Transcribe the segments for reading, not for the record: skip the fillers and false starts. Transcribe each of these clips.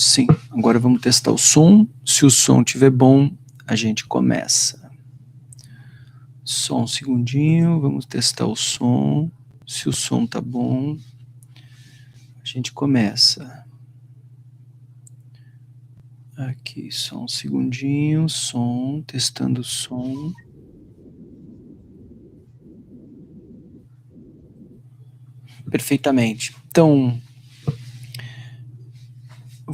Sim, agora vamos testar o som. Se o som estiver bom, a gente começa. Só um segundinho, vamos testar o som. Se o som tá bom, a gente começa. Aqui, só um segundinho, som, testando o som. Perfeitamente. Então,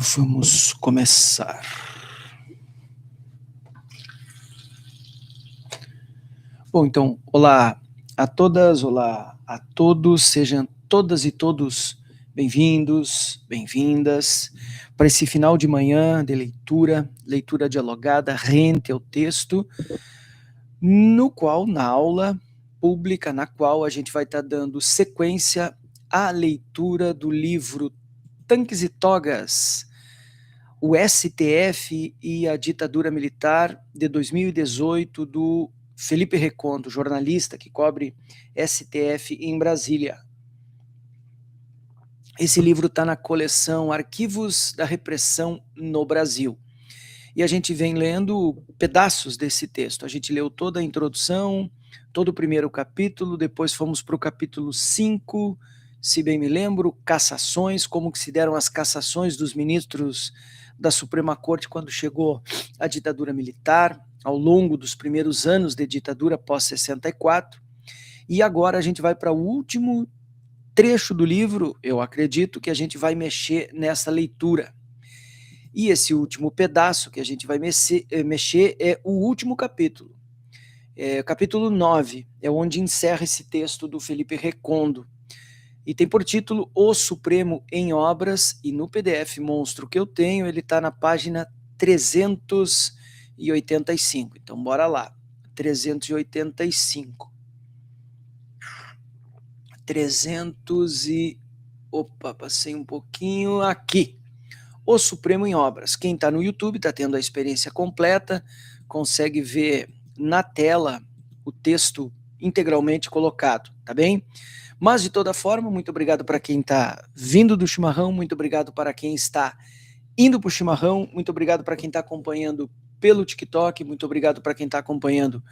vamos começar. Bom, então, olá a todas, olá a todos, sejam todas e todos bem-vindos, bem-vindas para esse final de manhã de leitura dialogada, rente ao texto, no qual, na aula pública, na qual a gente vai estar dando sequência à leitura do livro Tanques e Togas, o STF e a ditadura militar de 2018, do Felipe Recondo, jornalista que cobre STF em Brasília. Esse livro está na coleção Arquivos da Repressão no Brasil. E a gente vem lendo pedaços desse texto. A gente leu toda a introdução, todo o primeiro capítulo, depois fomos para o capítulo 5, se bem me lembro, cassações, como que se deram as cassações dos ministros da Suprema Corte quando chegou a ditadura militar, ao longo dos primeiros anos de ditadura pós-64, e agora a gente vai para o último trecho do livro, eu acredito que a gente vai mexer nessa leitura. E esse último pedaço que a gente vai mexer é o último capítulo. Capítulo 9, é onde encerra esse texto do Felipe Recondo. E tem por título O Supremo em Obras, e no PDF monstro que eu tenho, ele está na página 385. Então, bora lá. 385. Opa, passei um pouquinho aqui. O Supremo em Obras. Quem está no YouTube está tendo a experiência completa, consegue ver na tela o texto integralmente colocado, tá bem? Mas, de toda forma, muito obrigado para quem está vindo do chimarrão, muito obrigado para quem está indo para o chimarrão, muito obrigado para quem está acompanhando pelo TikTok, muito obrigado para quem está acompanhando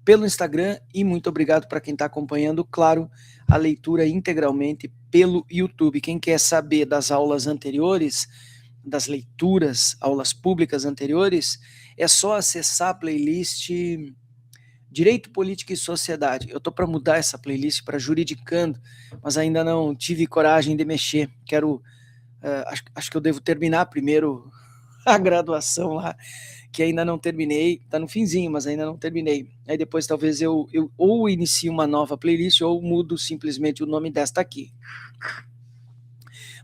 pelo Instagram e muito obrigado para quem está acompanhando, claro, a leitura integralmente pelo YouTube. Quem quer saber das aulas anteriores, das leituras, aulas públicas anteriores, é só acessar a playlist Direito, Política e Sociedade. Eu estou para mudar essa playlist para Juridicando, mas ainda não tive coragem de mexer. Acho que eu devo terminar primeiro a graduação lá, que ainda não terminei. Está no finzinho, mas ainda não terminei. Aí depois talvez eu ou inicie uma nova playlist ou mudo simplesmente o nome desta aqui.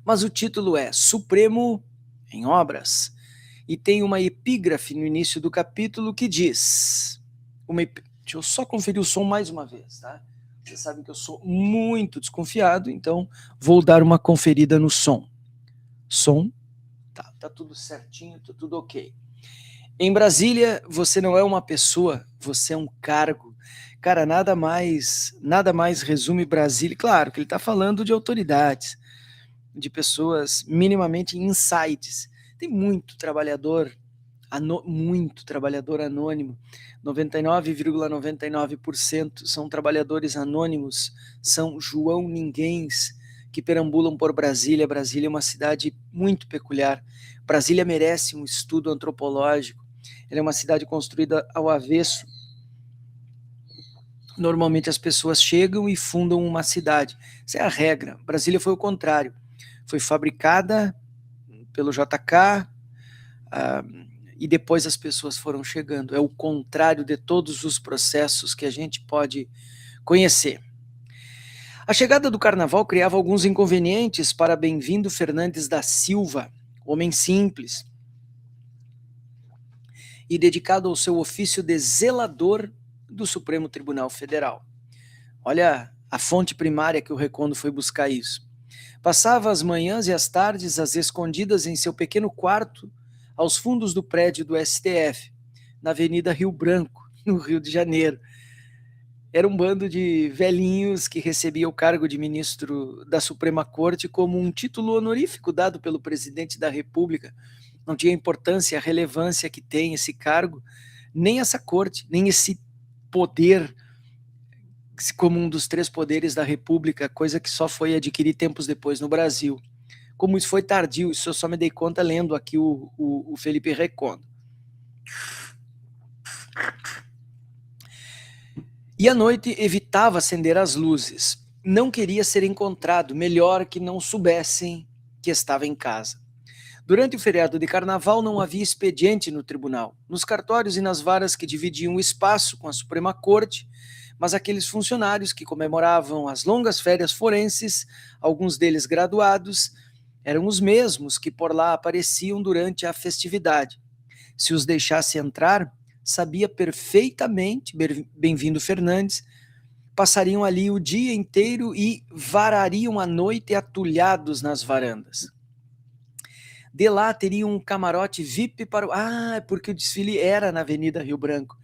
Mas o título é Supremo em Obras, e tem uma epígrafe no início do capítulo que diz... Deixa eu só conferir o som mais uma vez, tá? Vocês sabem que eu sou muito desconfiado, então vou dar uma conferida no som. Som, tá tudo certinho, tá tudo ok. Em Brasília, você não é uma pessoa, você é um cargo. Cara, nada mais resume Brasília. Claro que ele está falando de autoridades, de pessoas minimamente insights. Tem muito trabalhador anônimo, 99,99% são trabalhadores anônimos, são João Ninguéms que perambulam por Brasília. Brasília é uma cidade muito peculiar. Brasília merece um estudo antropológico. Ela é uma cidade construída ao avesso. Normalmente as pessoas chegam e fundam uma cidade. Essa é a regra. Brasília foi o contrário. Foi fabricada pelo JK, e depois as pessoas foram chegando. É o contrário de todos os processos que a gente pode conhecer. A chegada do carnaval criava alguns inconvenientes para Bem-vindo Fernandes da Silva, homem simples e dedicado ao seu ofício de zelador do Supremo Tribunal Federal. Olha a fonte primária que o Recondo foi buscar isso. Passava as manhãs e as tardes às escondidas em seu pequeno quarto aos fundos do prédio do STF, na Avenida Rio Branco, no Rio de Janeiro. Era um bando de velhinhos que recebia o cargo de ministro da Suprema Corte como um título honorífico dado pelo presidente da República. Não tinha importância, a relevância que tem esse cargo, nem essa corte, nem esse poder como um dos 3 poderes da República, coisa que só foi adquirir tempos depois no Brasil. Como isso foi tardio, isso eu só me dei conta lendo aqui o Felipe Recondo. E à noite evitava acender as luzes. Não queria ser encontrado, melhor que não soubessem que estava em casa. Durante o feriado de carnaval não havia expediente no tribunal, nos cartórios e nas varas que dividiam o espaço com a Suprema Corte, mas aqueles funcionários que comemoravam as longas férias forenses, alguns deles graduados, eram os mesmos que por lá apareciam durante a festividade. Se os deixasse entrar, sabia perfeitamente, bem-vindo Fernandes, passariam ali o dia inteiro e varariam a noite atulhados nas varandas. De lá teriam um camarote VIP para o... porque o desfile era na Avenida Rio Branco.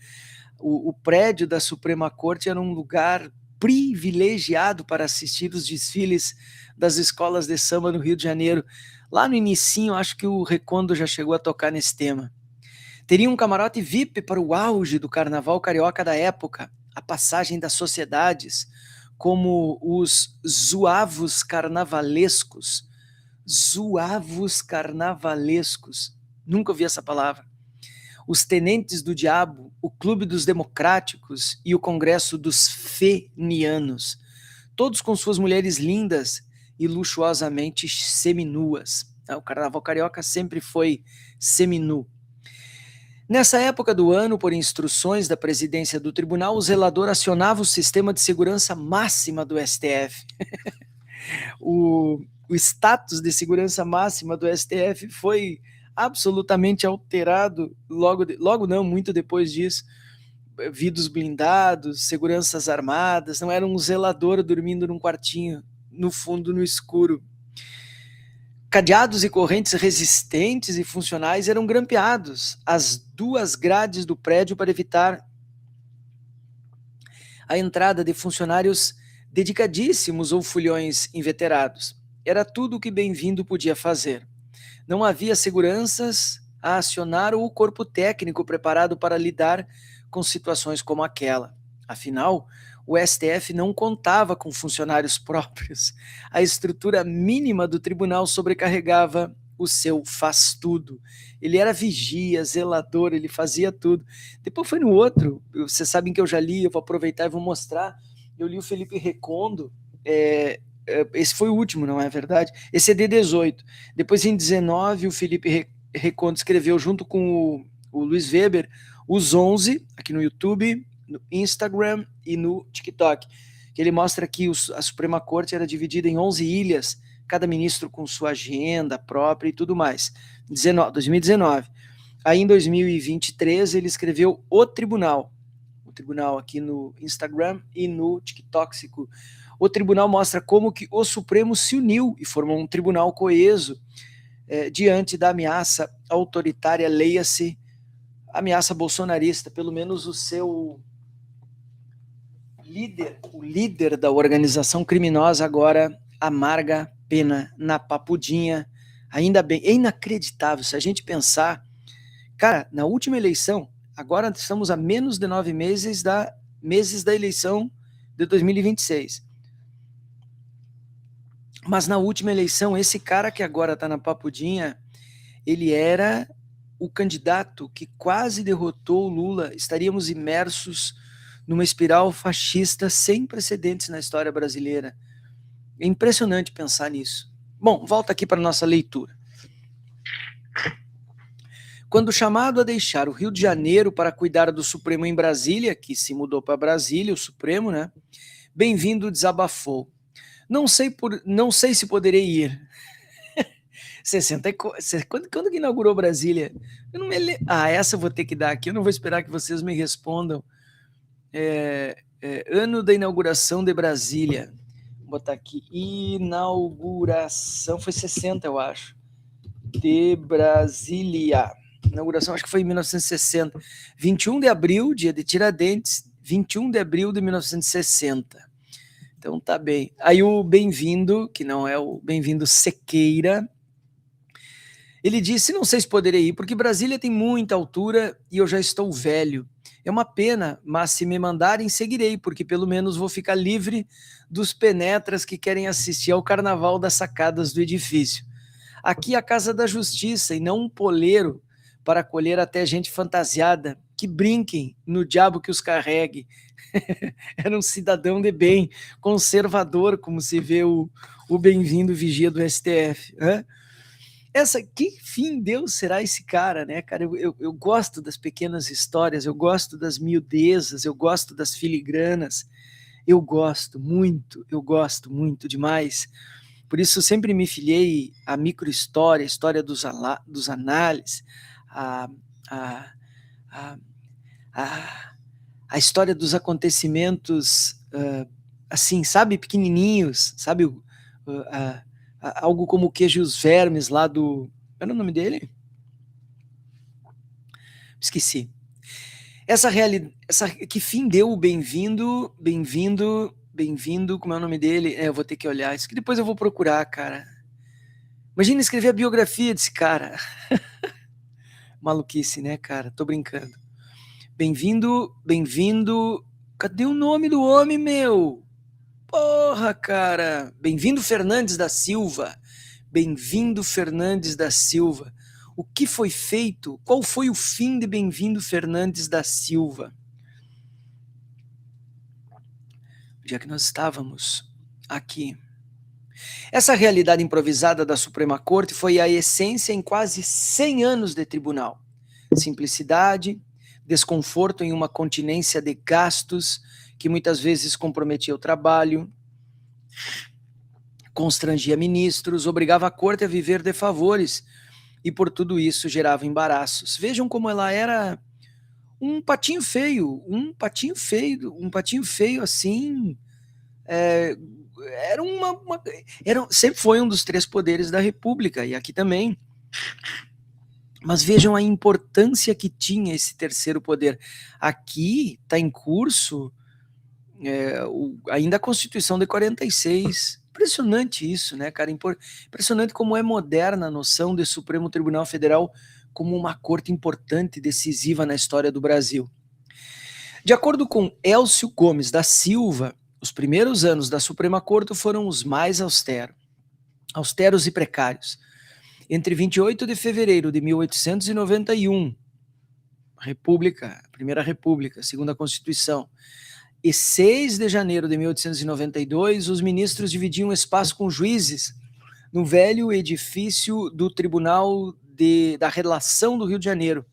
O prédio da Suprema Corte era um lugar privilegiado para assistir os desfiles das escolas de samba no Rio de Janeiro. Lá no inicinho, acho que o Recondo já chegou a tocar nesse tema. Teria um camarote VIP para o auge do carnaval carioca da época, a passagem das sociedades, como os zuavos carnavalescos. Zuavos carnavalescos. Nunca ouvi essa palavra. Os Tenentes do Diabo, o Clube dos Democráticos e o Congresso dos Fenianos, todos com suas mulheres lindas e luxuosamente seminuas. O carnaval carioca sempre foi seminu. Nessa época do ano, por instruções da presidência do tribunal, o zelador acionava o sistema de segurança máxima do STF. O status de segurança máxima do STF foi absolutamente alterado, logo não, muito depois disso, vidros blindados, seguranças armadas, não era um zelador dormindo num quartinho, no fundo, no escuro. Cadeados e correntes resistentes e funcionais eram grampeados às 2 grades do prédio para evitar a entrada de funcionários dedicadíssimos ou fulhões inveterados. Era tudo o que bem-vindo podia fazer. Não havia seguranças a acionar ou o corpo técnico preparado para lidar com situações como aquela. Afinal, o STF não contava com funcionários próprios. A estrutura mínima do tribunal sobrecarregava o seu faz-tudo. Ele era vigia, zelador, ele fazia tudo. Depois foi no outro, vocês sabem que eu já li, eu vou aproveitar e vou mostrar. Eu li o Felipe Recondo, esse foi o último, não é verdade? Esse é de 18. Depois, em 19, o Felipe Recondo escreveu, junto com o Luiz Weber, os 11, aqui no YouTube, no Instagram e no TikTok, que ele mostra que a Suprema Corte era dividida em 11 ilhas, cada ministro com sua agenda própria e tudo mais. 2019. Aí, em 2023, ele escreveu o Tribunal aqui no Instagram e no TikTok. O tribunal mostra como que o Supremo se uniu e formou um tribunal coeso diante da ameaça autoritária, leia-se, ameaça bolsonarista, pelo menos o seu líder, o líder da organização criminosa agora amarga pena na papudinha, ainda bem, é inacreditável se a gente pensar, cara, na última eleição, agora estamos a menos de 9 meses da eleição de 2026. Mas na última eleição, esse cara que agora está na papudinha, ele era o candidato que quase derrotou o Lula. Estaríamos imersos numa espiral fascista sem precedentes na história brasileira. É impressionante pensar nisso. Bom, volta aqui para a nossa leitura. Quando chamado a deixar o Rio de Janeiro para cuidar do Supremo em Brasília, que se mudou para Brasília, o Supremo, né? Bem-vindo desabafou. Não sei se poderei ir. 64, quando que inaugurou Brasília? Eu não me lembro. Essa eu vou ter que dar aqui, eu não vou esperar que vocês me respondam. Ano da inauguração de Brasília. Vou botar aqui, inauguração, foi 60, eu acho, de Brasília. Inauguração, acho que foi em 1960. 21 de abril, dia de Tiradentes, 21 de abril de 1960. Então tá bem. Aí o Bem-vindo, que não é o Bem-vindo Sequeira, ele disse, não sei se poderei ir, porque Brasília tem muita altura e eu já estou velho. É uma pena, mas se me mandarem, seguirei, porque pelo menos vou ficar livre dos penetras que querem assistir ao carnaval das sacadas do edifício. Aqui é a Casa da Justiça e não um poleiro para acolher até gente fantasiada, que brinquem no diabo que os carregue. Era um cidadão de bem, conservador, como se vê o Bem-vindo Vigia do STF. Que fim Deus será esse cara, né, cara? Eu gosto das pequenas histórias, eu gosto das miudezas, eu gosto das filigranas, eu gosto muito demais. Por isso sempre me filiei à microhistória, a história dos análises, a, a, a, a história dos acontecimentos, assim, sabe, pequenininhos, sabe, algo como o Queijo e os Vermes lá do... Era o nome dele? Esqueci. Que fim deu o Bem-vindo, como é o nome dele? Eu vou ter que olhar, isso que depois eu vou procurar, cara. Imagina escrever a biografia desse cara. Maluquice, né, cara? Tô brincando. Bem-vindo, cadê o nome do homem, meu? Porra, cara. Bem-vindo Fernandes da Silva. Bem-vindo Fernandes da Silva. O que foi feito? Qual foi o fim de Bem-vindo Fernandes da Silva? Onde é que nós estávamos? Aqui. Essa realidade improvisada da Suprema Corte foi a essência em quase 100 anos de tribunal. Simplicidade, desconforto em uma continência de gastos que muitas vezes comprometia o trabalho, constrangia ministros, obrigava a corte a viver de favores e por tudo isso gerava embaraços. Vejam como ela era um patinho feio assim, sempre foi um dos três poderes da República, e aqui também. Mas vejam a importância que tinha esse terceiro poder. Aqui está em curso ainda a Constituição de 46. Impressionante isso, né, cara? Impressionante como é moderna a noção do Supremo Tribunal Federal como uma corte importante e decisiva na história do Brasil. De acordo com Elcio Gomes da Silva, os primeiros anos da Suprema Corte foram os mais austeros e precários. Entre 28 de fevereiro de 1891, Primeira República, Segunda Constituição, e 6 de janeiro de 1892, os ministros dividiam espaço com juízes no velho edifício do Tribunal da Relação do Rio de Janeiro,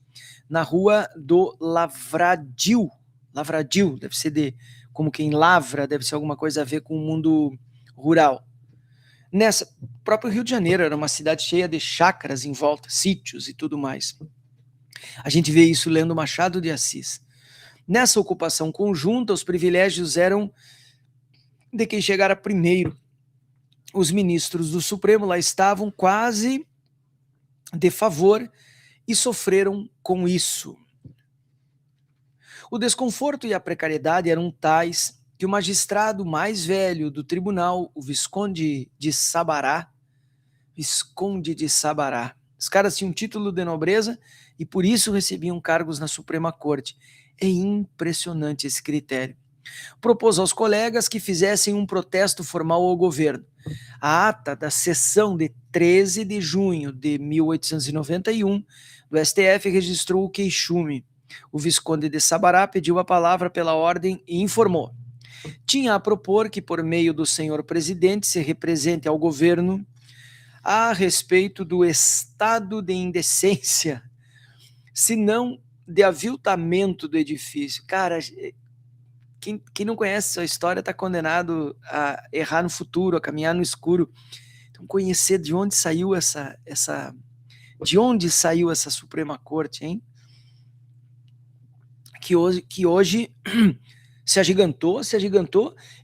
na rua do Lavradio. Lavradio, deve ser como quem lavra, deve ser alguma coisa a ver com o mundo rural. O próprio Rio de Janeiro era uma cidade cheia de chácaras em volta, sítios e tudo mais. A gente vê isso lendo Machado de Assis. Nessa ocupação conjunta, os privilégios eram de quem chegara primeiro. Os ministros do Supremo lá estavam quase de favor e sofreram com isso. O desconforto e a precariedade eram tais que o magistrado mais velho do tribunal, o Visconde de Sabará, os caras tinham título de nobreza e por isso recebiam cargos na Suprema Corte. É impressionante esse critério. Propôs aos colegas que fizessem um protesto formal ao governo. A ata da sessão de 13 de junho de 1891 do STF registrou o queixume. O Visconde de Sabará pediu a palavra pela ordem e informou: tinha a propor que, por meio do senhor presidente, se represente ao governo a respeito do estado de indecência, se não de aviltamento do edifício. Cara, quem não conhece essa história está condenado a errar no futuro, a caminhar no escuro. Então, conhecer de onde saiu essa Suprema Corte, hein? Que hoje se agigantou,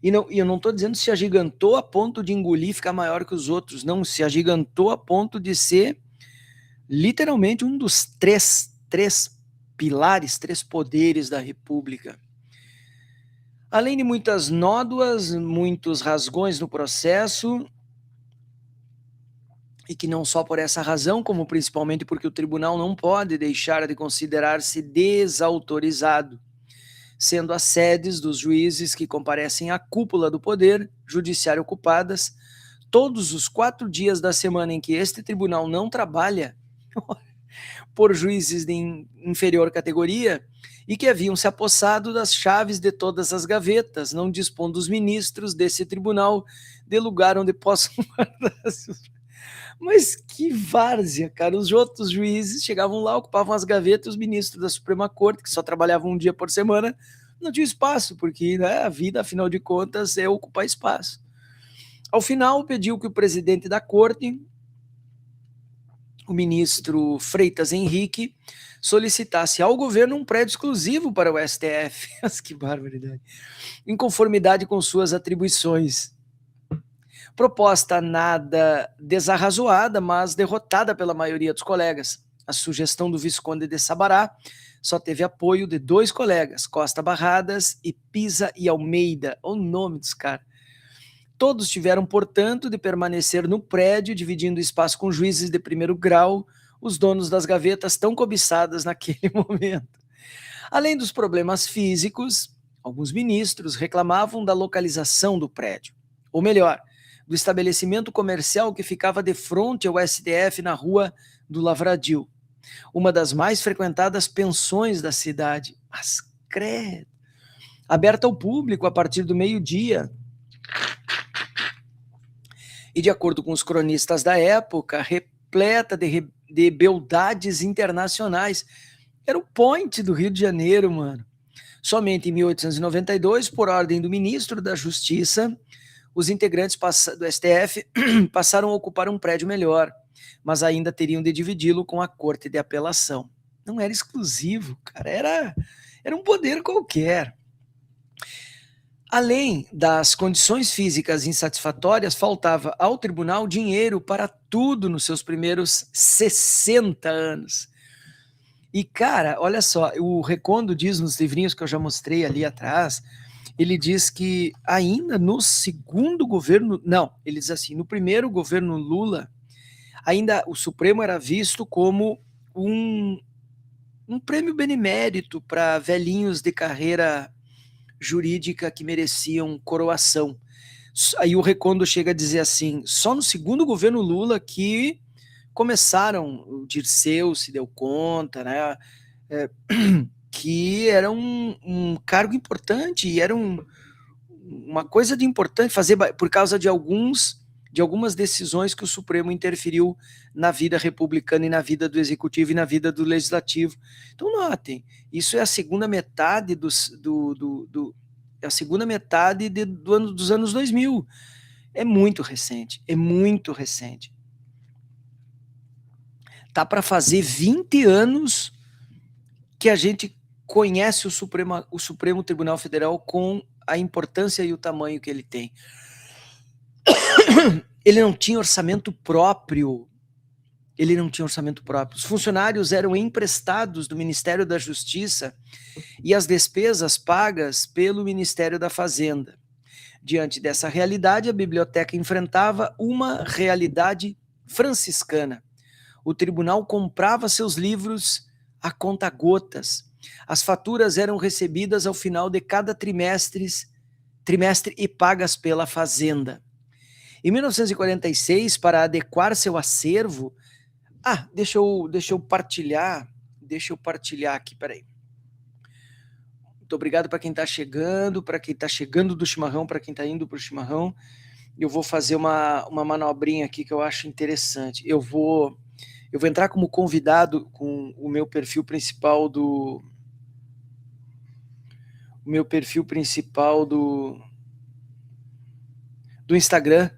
e eu não estou dizendo se agigantou a ponto de engolir e ficar maior que os outros, não, se agigantou a ponto de ser literalmente um dos três pilares, três poderes da República. Além de muitas nódoas, muitos rasgões no processo, e que não só por essa razão, como principalmente porque o tribunal não pode deixar de considerar-se desautorizado, sendo as sedes dos juízes que comparecem à cúpula do poder judiciário ocupadas todos os 4 dias da semana em que este tribunal não trabalha por juízes de inferior categoria e que haviam se apossado das chaves de todas as gavetas, não dispondo os ministros desse tribunal de lugar onde possam guardar seus... Mas que várzea, cara. Os outros juízes chegavam lá, ocupavam as gavetas, os ministros da Suprema Corte, que só trabalhavam um dia por semana, não tinha espaço, porque né, a vida, afinal de contas, é ocupar espaço. Ao final, pediu que o presidente da corte, o ministro Freitas Henrique, solicitasse ao governo um prédio exclusivo para o STF. Que barbaridade. Em conformidade com suas atribuições. Proposta nada desarrazoada, mas derrotada pela maioria dos colegas. A sugestão do Visconde de Sabará só teve apoio de 2 colegas, Costa Barradas e Pisa e Almeida. O nome dos caras. Todos tiveram, portanto, de permanecer no prédio, dividindo espaço com juízes de primeiro grau, os donos das gavetas tão cobiçadas naquele momento. Além dos problemas físicos, alguns ministros reclamavam da localização do prédio. Ou melhor, do estabelecimento comercial que ficava de frente ao STF na Rua do Lavradio, uma das mais frequentadas pensões da cidade. Mas credo! Aberta ao público a partir do meio-dia. E de acordo com os cronistas da época, repleta de beldades internacionais. Era o point do Rio de Janeiro, mano. Somente em 1892, por ordem do ministro da Justiça, os integrantes do STF passaram a ocupar um prédio melhor, mas ainda teriam de dividi-lo com a Corte de Apelação. Não era exclusivo, cara, era um poder qualquer. Além das condições físicas insatisfatórias, faltava ao tribunal dinheiro para tudo nos seus primeiros 60 anos. E, cara, olha só, o Recondo diz nos livrinhos que eu já mostrei ali atrás, ele diz que ainda no segundo governo, não, ele diz assim, no primeiro governo Lula, ainda o Supremo era visto como um prêmio benemérito para velhinhos de carreira jurídica que mereciam coroação. Aí o Recondo chega a dizer assim, só no segundo governo Lula que começaram, o Dirceu se deu conta, né, que era um cargo importante e era uma coisa de importante fazer por causa de algumas decisões que o Supremo interferiu na vida republicana e na vida do Executivo e na vida do Legislativo. Então notem, isso é a segunda metade a segunda metade dos anos 2000. É muito recente, é muito recente. Tá para fazer 20 anos que a gente conhece o Supremo Tribunal Federal com a importância e o tamanho que ele tem. Ele não tinha orçamento próprio. Os funcionários eram emprestados do Ministério da Justiça e as despesas pagas pelo Ministério da Fazenda. Diante dessa realidade, a biblioteca enfrentava uma realidade franciscana. O tribunal comprava seus livros a conta-gotas. As faturas eram recebidas ao final de cada trimestre e pagas pela Fazenda. Em 1946, para adequar seu acervo... deixa eu partilhar aqui, peraí. Muito obrigado para quem está chegando, do chimarrão, para quem está indo para o chimarrão. Eu vou fazer uma manobrinha aqui que eu acho interessante. Eu vou entrar como convidado com o meu perfil principal do Instagram,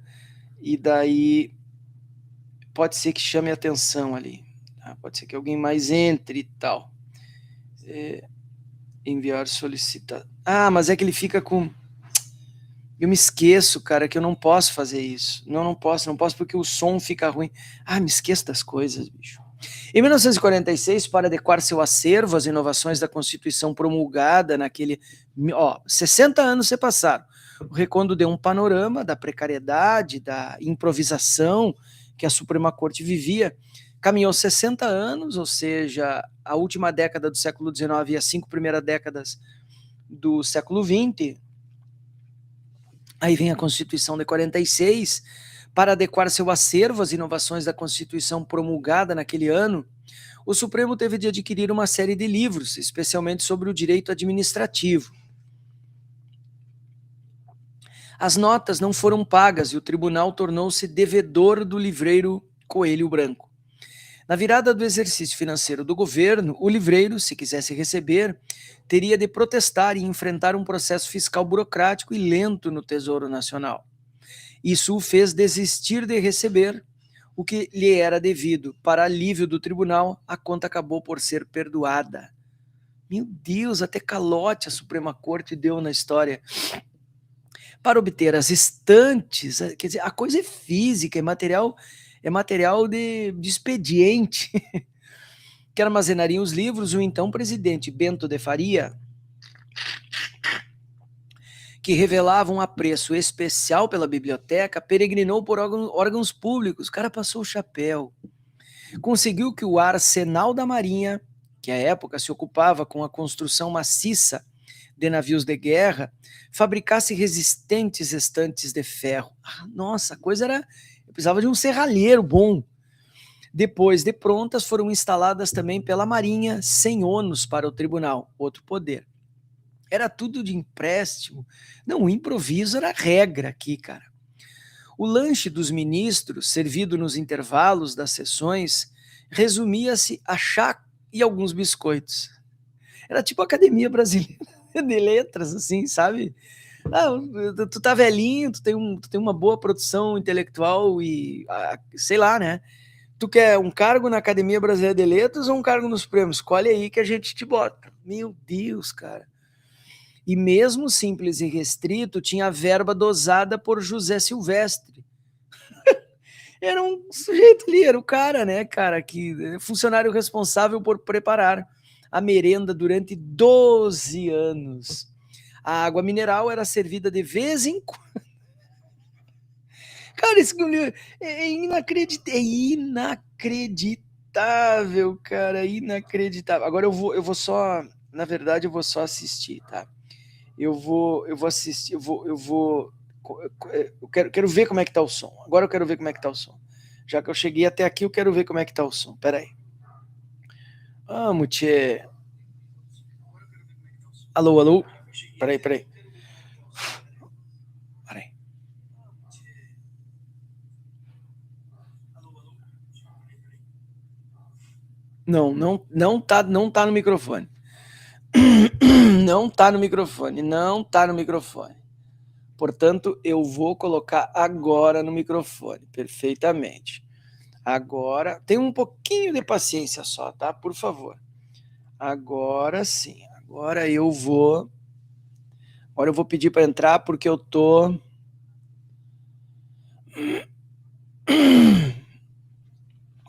e daí pode ser que chame a atenção ali, tá? Pode ser que alguém mais entre e tal. Enviar solicitação. Mas é que ele fica com... Eu me esqueço, cara, que eu não posso fazer isso. Não posso porque o som fica ruim. Me esqueço das coisas, bicho. Em 1946, para adequar seu acervo às inovações da Constituição promulgada naquele... 60 anos se passaram. O Recondo deu um panorama da precariedade, da improvisação que a Suprema Corte vivia. Caminhou 60 anos, ou seja, a última década do século XIX e as 5 primeiras décadas do século XX. Aí vem a Constituição de 46, para adequar seu acervo às inovações da Constituição promulgada naquele ano, o Supremo teve de adquirir uma série de livros, especialmente sobre o direito administrativo. As notas não foram pagas e o tribunal tornou-se devedor do livreiro Coelho Branco. Na virada do exercício financeiro do governo, o livreiro, se quisesse receber, teria de protestar e enfrentar um processo fiscal burocrático e lento no Tesouro Nacional. Isso o fez desistir de receber o que lhe era devido. Para alívio do tribunal, a conta acabou por ser perdoada. Meu Deus, até calote a Suprema Corte deu na história. Para obter as estantes, quer dizer, a coisa é física, é material de expediente, que armazenariam os livros, o então presidente Bento de Faria, que revelavam um apreço especial pela biblioteca, peregrinou por órgãos públicos. O cara passou o chapéu. Conseguiu que o Arsenal da Marinha, que à época se ocupava com a construção maciça de navios de guerra, fabricasse resistentes estantes de ferro. Nossa, a coisa era... Eu precisava de um serralheiro bom. Depois de prontas, foram instaladas também pela Marinha, sem ônus para o tribunal, outro poder. Era tudo de empréstimo. Não, o improviso era regra aqui, cara. O lanche dos ministros, servido nos intervalos das sessões, resumia-se a chá e alguns biscoitos. Era tipo a Academia Brasileira de Letras, assim, sabe? Tu tá velhinho, tu tem uma boa produção intelectual e, sei lá, né? Tu quer um cargo na Academia Brasileira de Letras ou um cargo nos prêmios? Escolhe aí que a gente te bota. Meu Deus, cara. E mesmo simples e restrito, tinha verba dosada por José Silvestre. Era um sujeito ali, era o cara, né, cara, que funcionário responsável por preparar a merenda durante 12 anos. A água mineral era servida de vez em quando. Cara, isso é inacreditável, cara, inacreditável. Agora eu vou só, na verdade, eu vou só assistir, tá? Eu vou assistir, eu quero ver como é que tá o som. Agora eu quero ver como é que tá o som. Já que eu cheguei até aqui, eu quero ver como é que tá o som. Pera aí. Tchê. Alô, alô? Peraí. Peraí. Não tá no microfone. Não tá no microfone. Portanto, eu vou colocar agora no microfone, perfeitamente. Agora, tem um pouquinho de paciência só, tá? Por favor. Agora sim. Agora eu vou pedir para entrar porque eu tô...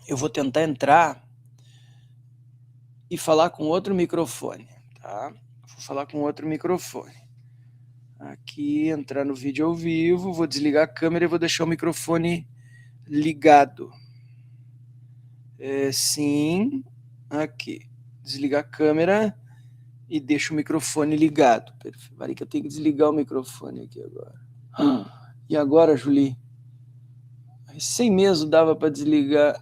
Eu vou tentar entrar e falar com outro microfone, tá? Vou falar com outro microfone. Aqui, entrar no vídeo ao vivo, vou desligar a câmera e vou deixar o microfone ligado. Sim, aqui. Desligar a câmera e deixo o microfone ligado. Peraí que eu tenho que desligar o microfone aqui agora. E agora, Julie? Sem mesmo dava para desligar.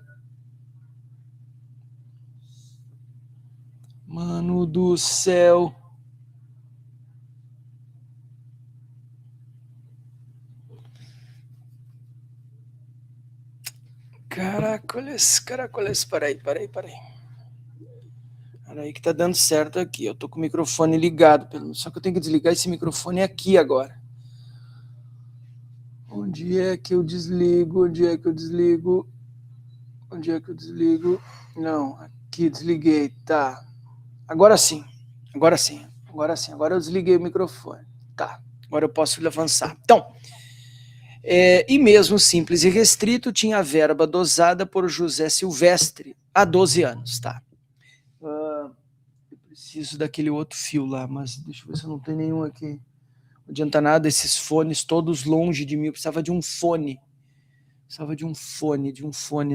Mano do céu. Caracoles. Peraí. Peraí que tá dando certo aqui. Eu tô com o microfone ligado. Só que eu tenho que desligar esse microfone aqui agora. Onde é que eu desligo? Não, aqui desliguei, tá. Agora sim. Agora eu desliguei o microfone. Tá, agora eu posso avançar. Então, E mesmo simples e restrito, tinha a verba dosada por José Silvestre, há 12 anos, tá? Eu preciso daquele outro fio lá, mas deixa eu ver se eu não tenho nenhum aqui. Não adianta nada, esses fones todos longe de mim, eu precisava de um fone.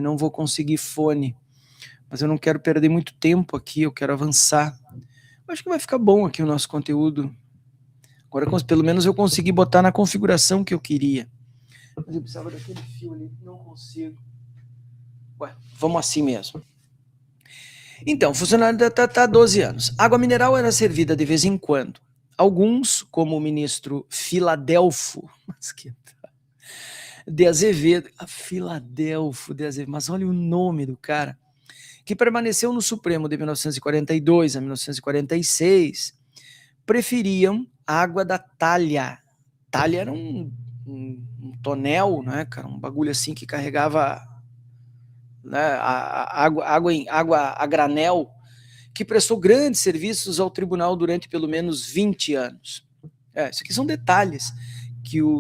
Não vou conseguir fone. Mas eu não quero perder muito tempo aqui, eu quero avançar. Eu acho que vai ficar bom aqui o nosso conteúdo. Agora, pelo menos eu consegui botar na configuração que eu queria. Mas eu precisava daquele fio ali, não consigo. Ué, vamos assim mesmo. Então, funcionário está há 12 anos. Água mineral era servida de vez em quando. Alguns, como o ministro Filadelfo, de Azevedo, Filadelfo de Azevedo, mas olha o nome do cara, que permaneceu no Supremo de 1942 a 1946, preferiam água da talha. Talha era um tonel, né, cara, um bagulho assim que carregava, né, água a granel, que prestou grandes serviços ao tribunal durante pelo menos 20 anos. Isso aqui são detalhes,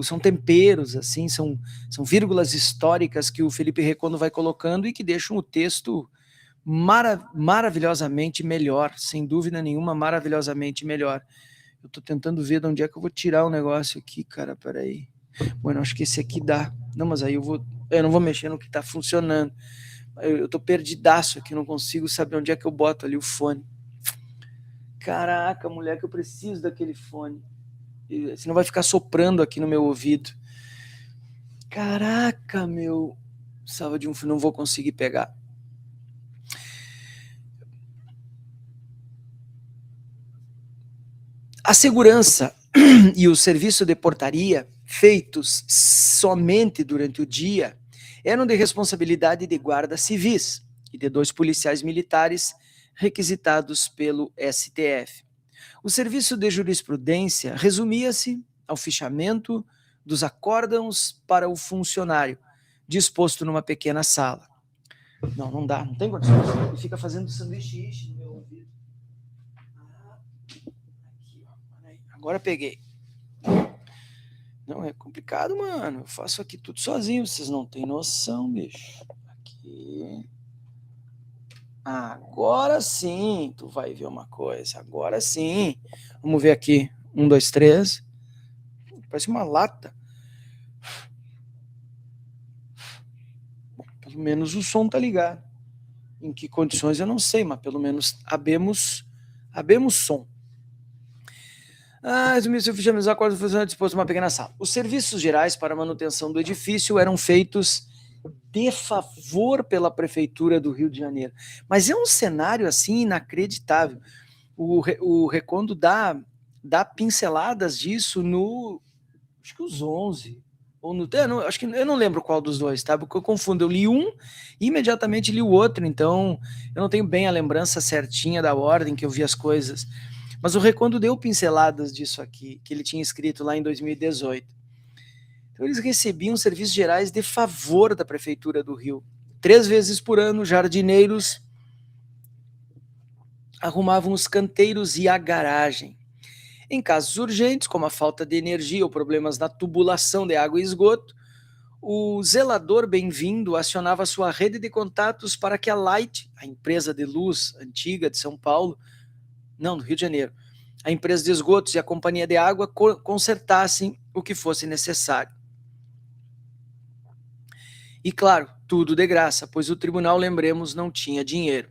são temperos, assim, são vírgulas históricas que o Felipe Recondo vai colocando e que deixam o texto maravilhosamente melhor, sem dúvida nenhuma, maravilhosamente melhor. Eu estou tentando ver de onde é que eu vou tirar o negócio aqui, cara, peraí. Bueno, acho que esse aqui dá. Não, mas aí eu não vou mexer no que está funcionando. Eu estou perdidaço aqui, não consigo saber onde é que eu boto ali o fone. Caraca, moleque, eu preciso daquele fone. Senão vai ficar soprando aqui no meu ouvido. Caraca, meu. Precisava de um fone, não vou conseguir pegar. A segurança e o serviço de portaria, feitos somente durante o dia, eram de responsabilidade de guardas civis e de 2 policiais militares requisitados pelo STF. O serviço de jurisprudência resumia-se ao fichamento dos acórdãos para o funcionário, disposto numa pequena sala. Não dá, não tem condições. Ele fica fazendo sanduíche no meu ouvido. Aqui, ó. Agora peguei. Não, é complicado, mano. Eu faço aqui tudo sozinho, vocês não têm noção, bicho. Aqui. Agora sim, tu vai ver uma coisa. Agora sim. Vamos ver aqui. 1, 2, 3. Parece uma lata. Bom, pelo menos o som tá ligado. Em que condições eu não sei, mas pelo menos habemos som. Resumindo, o fichamento dos acordos funcionário disposto numa pequena sala. Os serviços gerais para a manutenção do edifício eram feitos de favor pela Prefeitura do Rio de Janeiro. Mas é um cenário assim inacreditável. O Recondo dá pinceladas disso no, acho que os 11, ou no, acho que eu não lembro qual dos dois, tá? Porque eu confundo, eu li um e imediatamente li o outro, então eu não tenho bem a lembrança certinha da ordem que eu vi as coisas. Mas o Recondo deu pinceladas disso aqui, que ele tinha escrito lá em 2018. Então eles recebiam serviços gerais de favor da Prefeitura do Rio. 3 vezes por ano, jardineiros arrumavam os canteiros e a garagem. Em casos urgentes, como a falta de energia ou problemas na tubulação de água e esgoto, o zelador bem-vindo acionava sua rede de contatos para que a Light, a empresa de luz antiga de São Paulo, não, do Rio de Janeiro, a empresa de esgotos e a companhia de água consertassem o que fosse necessário. E claro, tudo de graça, pois o tribunal, lembremos, não tinha dinheiro.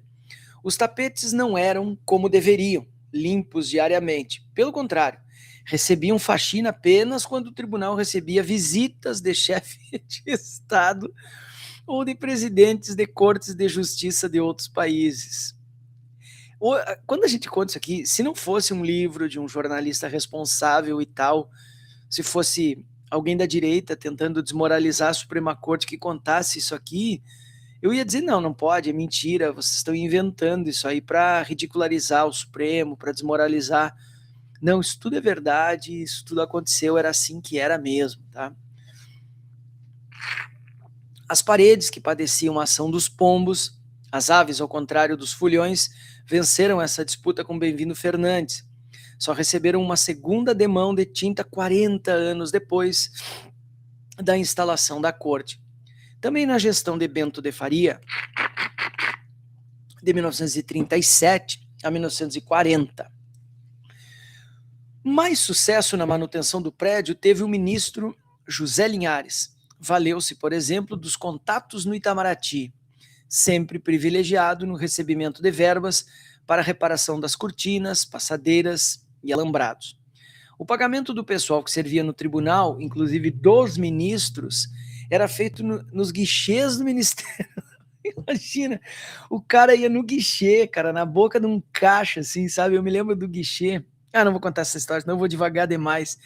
Os tapetes não eram como deveriam, limpos diariamente. Pelo contrário, recebiam faxina apenas quando o tribunal recebia visitas de chefe de Estado ou de presidentes de cortes de justiça de outros países. Quando a gente conta isso aqui, se não fosse um livro de um jornalista responsável e tal, se fosse alguém da direita tentando desmoralizar a Suprema Corte que contasse isso aqui, eu ia dizer, não pode, é mentira, vocês estão inventando isso aí para ridicularizar o Supremo, para desmoralizar. Não, isso tudo é verdade, isso tudo aconteceu, era assim que era mesmo, tá? As paredes que padeciam a ação dos pombos, as aves, ao contrário dos fulhões, venceram essa disputa com Bem-vindo Fernandes. Só receberam uma segunda demão de tinta 40 anos depois, da instalação da corte. Também na gestão de Bento de Faria, de 1937 a 1940. Mais sucesso na manutenção do prédio teve o ministro José Linhares. Valeu-se, por exemplo, dos contatos no Itamaraty, sempre privilegiado no recebimento de verbas para a reparação das cortinas, passadeiras e alambrados. O pagamento do pessoal que servia no tribunal, inclusive dos ministros, era feito nos guichês do ministério. Imagina, o cara ia no guichê, cara, na boca de um caixa, assim, sabe? Eu me lembro do guichê. Não vou contar essa história, senão eu vou devagar demais.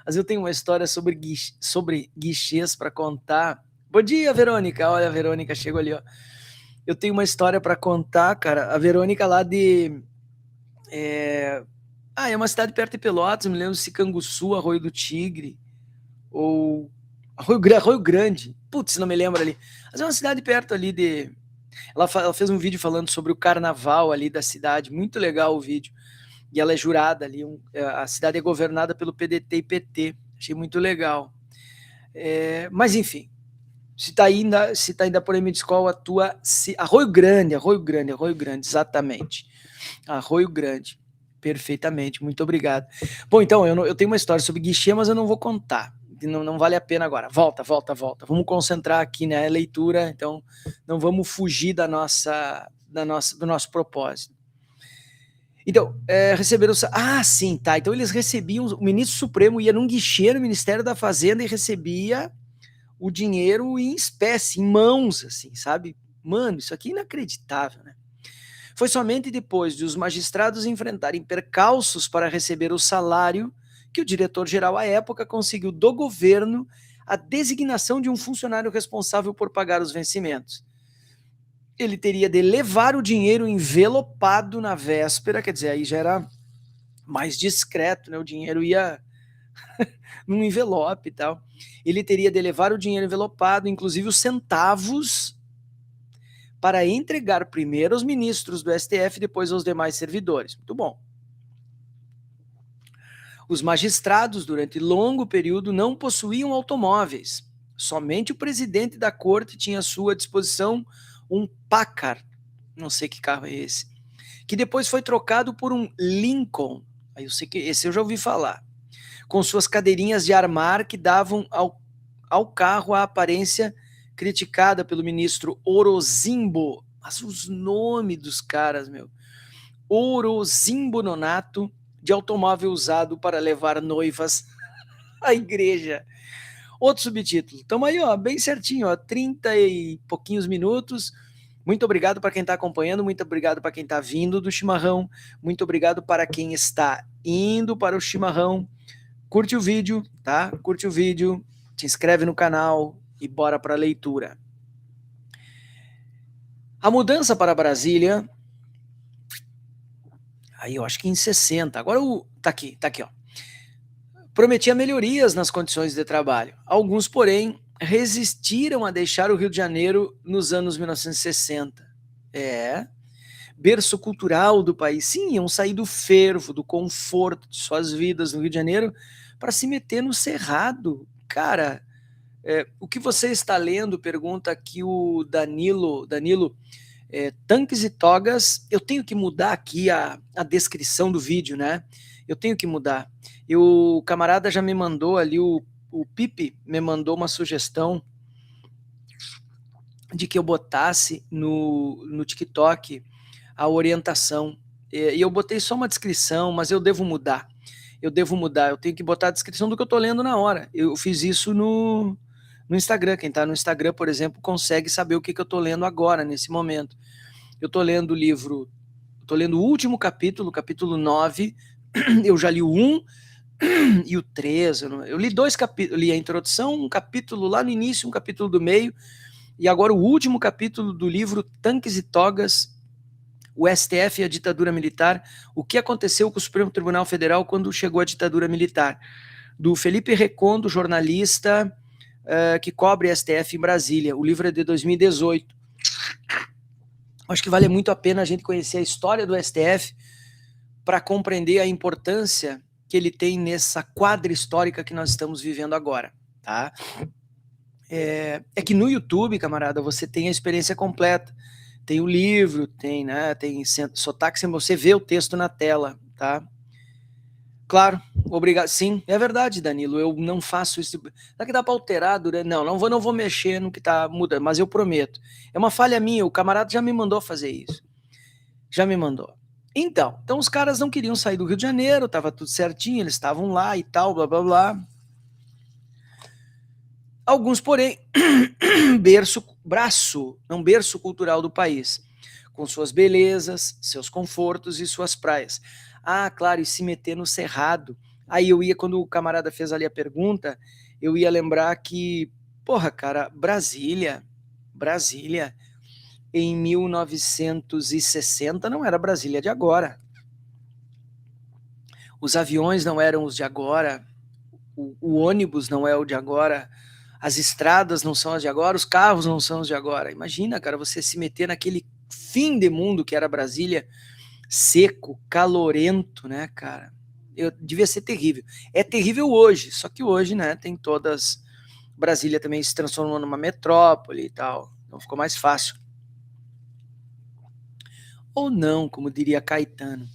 Mas eu tenho uma história sobre guichês para contar. Bom dia, Verônica. Olha, a Verônica chegou ali, ó. Eu tenho uma história para contar, cara. A Verônica lá de... é uma cidade perto de Pelotas, me lembro se Canguçu, Arroio do Tigre, ou Arroio Grande. Putz, não me lembro ali. Mas é uma cidade perto ali de... Ela fez um vídeo falando sobre o carnaval ali da cidade. Muito legal o vídeo. E ela é jurada ali. A cidade é governada pelo PDT e PT. Achei muito legal. Mas, enfim. Se tá ainda por aí, me diz qual a tua... Arroio Grande, exatamente. Arroio Grande. Perfeitamente, muito obrigado. Bom, então, eu tenho uma história sobre guichê, mas eu não vou contar. Não vale a pena agora. Volta. Vamos concentrar aqui na leitura, então não vamos fugir do nosso propósito. Então, receberam... sim, tá. Então eles recebiam... O ministro Supremo ia num guichê no Ministério da Fazenda e recebia o dinheiro em espécie, em mãos, assim, sabe? Mano, isso aqui é inacreditável, né? Foi somente depois de os magistrados enfrentarem percalços para receber o salário que o diretor-geral à época conseguiu do governo a designação de um funcionário responsável por pagar os vencimentos. Ele teria de levar o dinheiro envelopado na véspera, quer dizer, aí já era mais discreto, né? O dinheiro ia num envelope e tal. Ele teria de levar o dinheiro envelopado, inclusive os centavos, para entregar primeiro aos ministros do STF e depois aos demais servidores. Muito bom. Os magistrados, durante longo período, não possuíam automóveis. Somente o presidente da corte tinha à sua disposição um Packard, não sei que carro é esse, que depois foi trocado por um Lincoln, aí eu sei que esse eu já ouvi falar, com suas cadeirinhas de armar que davam ao carro a aparência criticada pelo ministro Orozimbo. Mas os nomes dos caras, meu. Orozimbo Nonato, de automóvel usado para levar noivas à igreja. Outro subtítulo. Estamos aí, ó, bem certinho, ó, 30 e pouquinhos minutos. Muito obrigado para quem está acompanhando, muito obrigado para quem está vindo do chimarrão, muito obrigado para quem está indo para o chimarrão. Curte o vídeo, tá? Curte o vídeo, te inscreve no canal e bora para a leitura. A mudança para Brasília, aí eu acho que em 60, agora tá aqui, ó. Prometia melhorias nas condições de trabalho. Alguns, porém, resistiram a deixar o Rio de Janeiro nos anos 1960. Berço cultural do país. Sim, iam sair do fervo, do conforto de suas vidas no Rio de Janeiro para se meter no cerrado. Cara, o que você está lendo? Pergunta aqui o Danilo, Tanques e Togas. Eu tenho que mudar aqui a descrição do vídeo, né? Eu tenho que mudar. O camarada já me mandou ali, o Pipe me mandou uma sugestão de que eu botasse no TikTok a orientação. E eu botei só uma descrição, mas eu devo mudar. Eu tenho que botar a descrição do que eu estou lendo na hora. Eu fiz isso no Instagram. Quem está no Instagram, por exemplo, consegue saber o que eu estou lendo agora, nesse momento. Eu estou lendo o livro, estou lendo o último capítulo, capítulo 9. Eu já li o 1 e o 3. Eu li 2 capítulos, li a introdução, um capítulo lá no início, um capítulo do meio, e agora o último capítulo do livro Tanques e Togas, o STF e a ditadura militar, o que aconteceu com o Supremo Tribunal Federal quando chegou a ditadura militar, do Felipe Recondo, jornalista que cobre STF em Brasília. O livro é de 2018. Acho que vale muito a pena a gente conhecer a história do STF para compreender a importância que ele tem nessa quadra histórica que nós estamos vivendo agora, tá? É que no YouTube, camarada, você tem a experiência completa. Tem o livro, tem, né, tem sotaque, você vê o texto na tela, tá? Claro, obrigado. Sim, é verdade, Danilo. Eu não faço isso. Será que dá para alterar durante? Não vou mexer no que tá mudando, mas eu prometo. É uma falha minha. O camarada já me mandou fazer isso. Já me mandou. Então os caras não queriam sair do Rio de Janeiro, tava tudo certinho, eles estavam lá e tal, blá blá blá. Alguns, porém, berço cultural do país, com suas belezas, seus confortos e suas praias. Ah, claro, e se meter no Cerrado. Aí eu ia, quando o camarada fez ali a pergunta, eu ia lembrar que, porra, cara, Brasília, em 1960 não era Brasília de agora. Os aviões não eram os de agora, o ônibus não é o de agora, as estradas não são as de agora, os carros não são os de agora. Imagina, cara, você se meter naquele fim de mundo que era Brasília, seco, calorento, né, cara? Devia ser terrível. É terrível hoje, só que hoje, né, tem todas... Brasília também se transformou numa metrópole e tal, então ficou mais fácil. Ou não, como diria Caetano.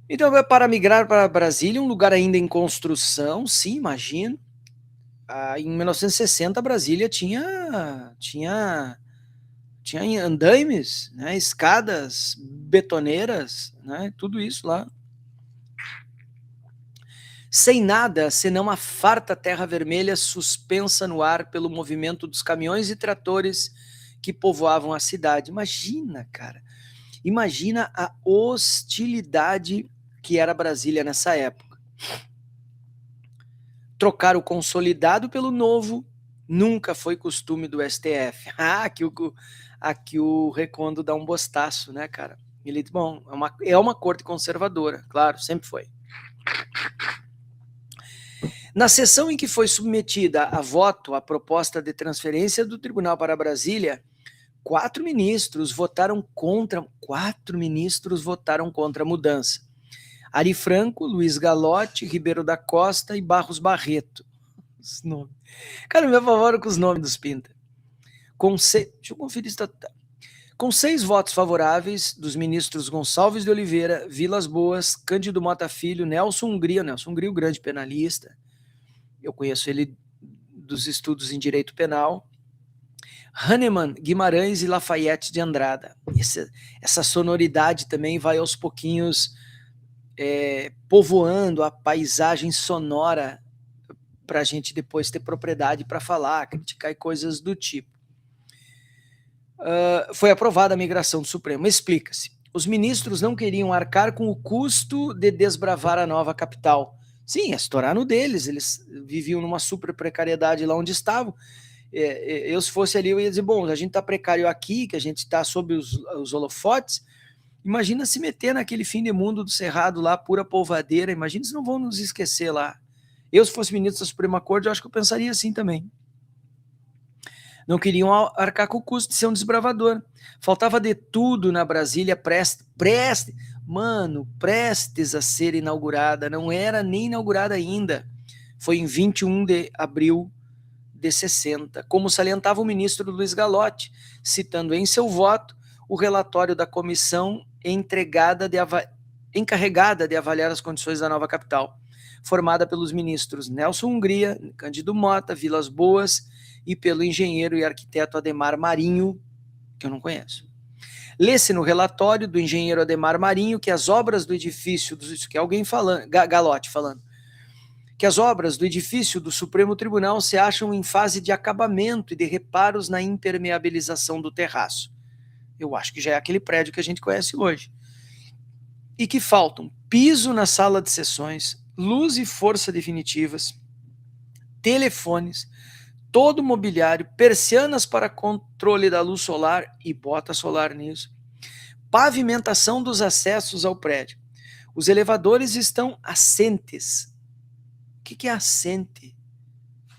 Então, para migrar para Brasília, um lugar ainda em construção, sim, imagino. Em 1960, Brasília tinha andaimes, né, escadas betoneiras, né, tudo isso lá. Sem nada, senão a farta terra vermelha suspensa no ar pelo movimento dos caminhões e tratores que povoavam a cidade. Imagina, cara. Imagina a hostilidade que era Brasília nessa época. Trocar o consolidado pelo novo nunca foi costume do STF. Aqui o Recondo dá um bostaço, né, cara? Ele diz, bom, é uma corte conservadora, claro, sempre foi. Na sessão em que foi submetida a voto a proposta de transferência do tribunal para Brasília, 4 ministros votaram contra a mudança. Ari Franco, Luiz Galotti, Ribeiro da Costa e Barros Barreto. Os nomes. Cara, me apavoro com os nomes dos pinta. Deixa eu conferir se tá... Com 6 votos favoráveis dos ministros Gonçalves de Oliveira, Vilas Boas, Cândido Mota Filho, Nelson Hungria, o grande penalista, eu conheço ele dos estudos em direito penal, Hahnemann, Guimarães e Lafayette de Andrada. Essa sonoridade também vai aos pouquinhos povoando a paisagem sonora para a gente depois ter propriedade para falar, criticar e coisas do tipo. Foi aprovada a migração do Supremo. Explica-se. Os ministros não queriam arcar com o custo de desbravar a nova capital. Sim, estourar no deles. Eles viviam numa super precariedade lá onde estavam. Eu, se fosse ali, eu ia dizer, bom, a gente está precário aqui, que a gente está sob os holofotes, imagina se meter naquele fim de mundo do Cerrado lá, pura polvadeira, imagina se não vão nos esquecer lá. Eu, se fosse ministro da Suprema Corte, eu acho que eu pensaria assim também. Não queriam arcar com o custo de ser um desbravador. Faltava de tudo na Brasília prestes a ser inaugurada, não era nem inaugurada ainda. Foi em 21 de abril de 60, como salientava o ministro Luiz Galotti, citando em seu voto o relatório da comissão encarregada de avaliar as condições da nova capital, formada pelos ministros Nelson Hungria, Cândido Mota, Vilas Boas e pelo engenheiro e arquiteto Ademar Marinho, que eu não conheço. Lê-se no relatório do engenheiro Ademar Marinho que as obras do edifício, que é alguém falando, Galotti falando, que as obras do edifício do Supremo Tribunal se acham em fase de acabamento e de reparos na impermeabilização do terraço. Eu acho que já é aquele prédio que a gente conhece hoje. E que faltam piso na sala de sessões, luz e força definitivas, telefones, todo o mobiliário, persianas para controle da luz solar e bota solar nisso, pavimentação dos acessos ao prédio. Os elevadores estão assentes. O que é assente?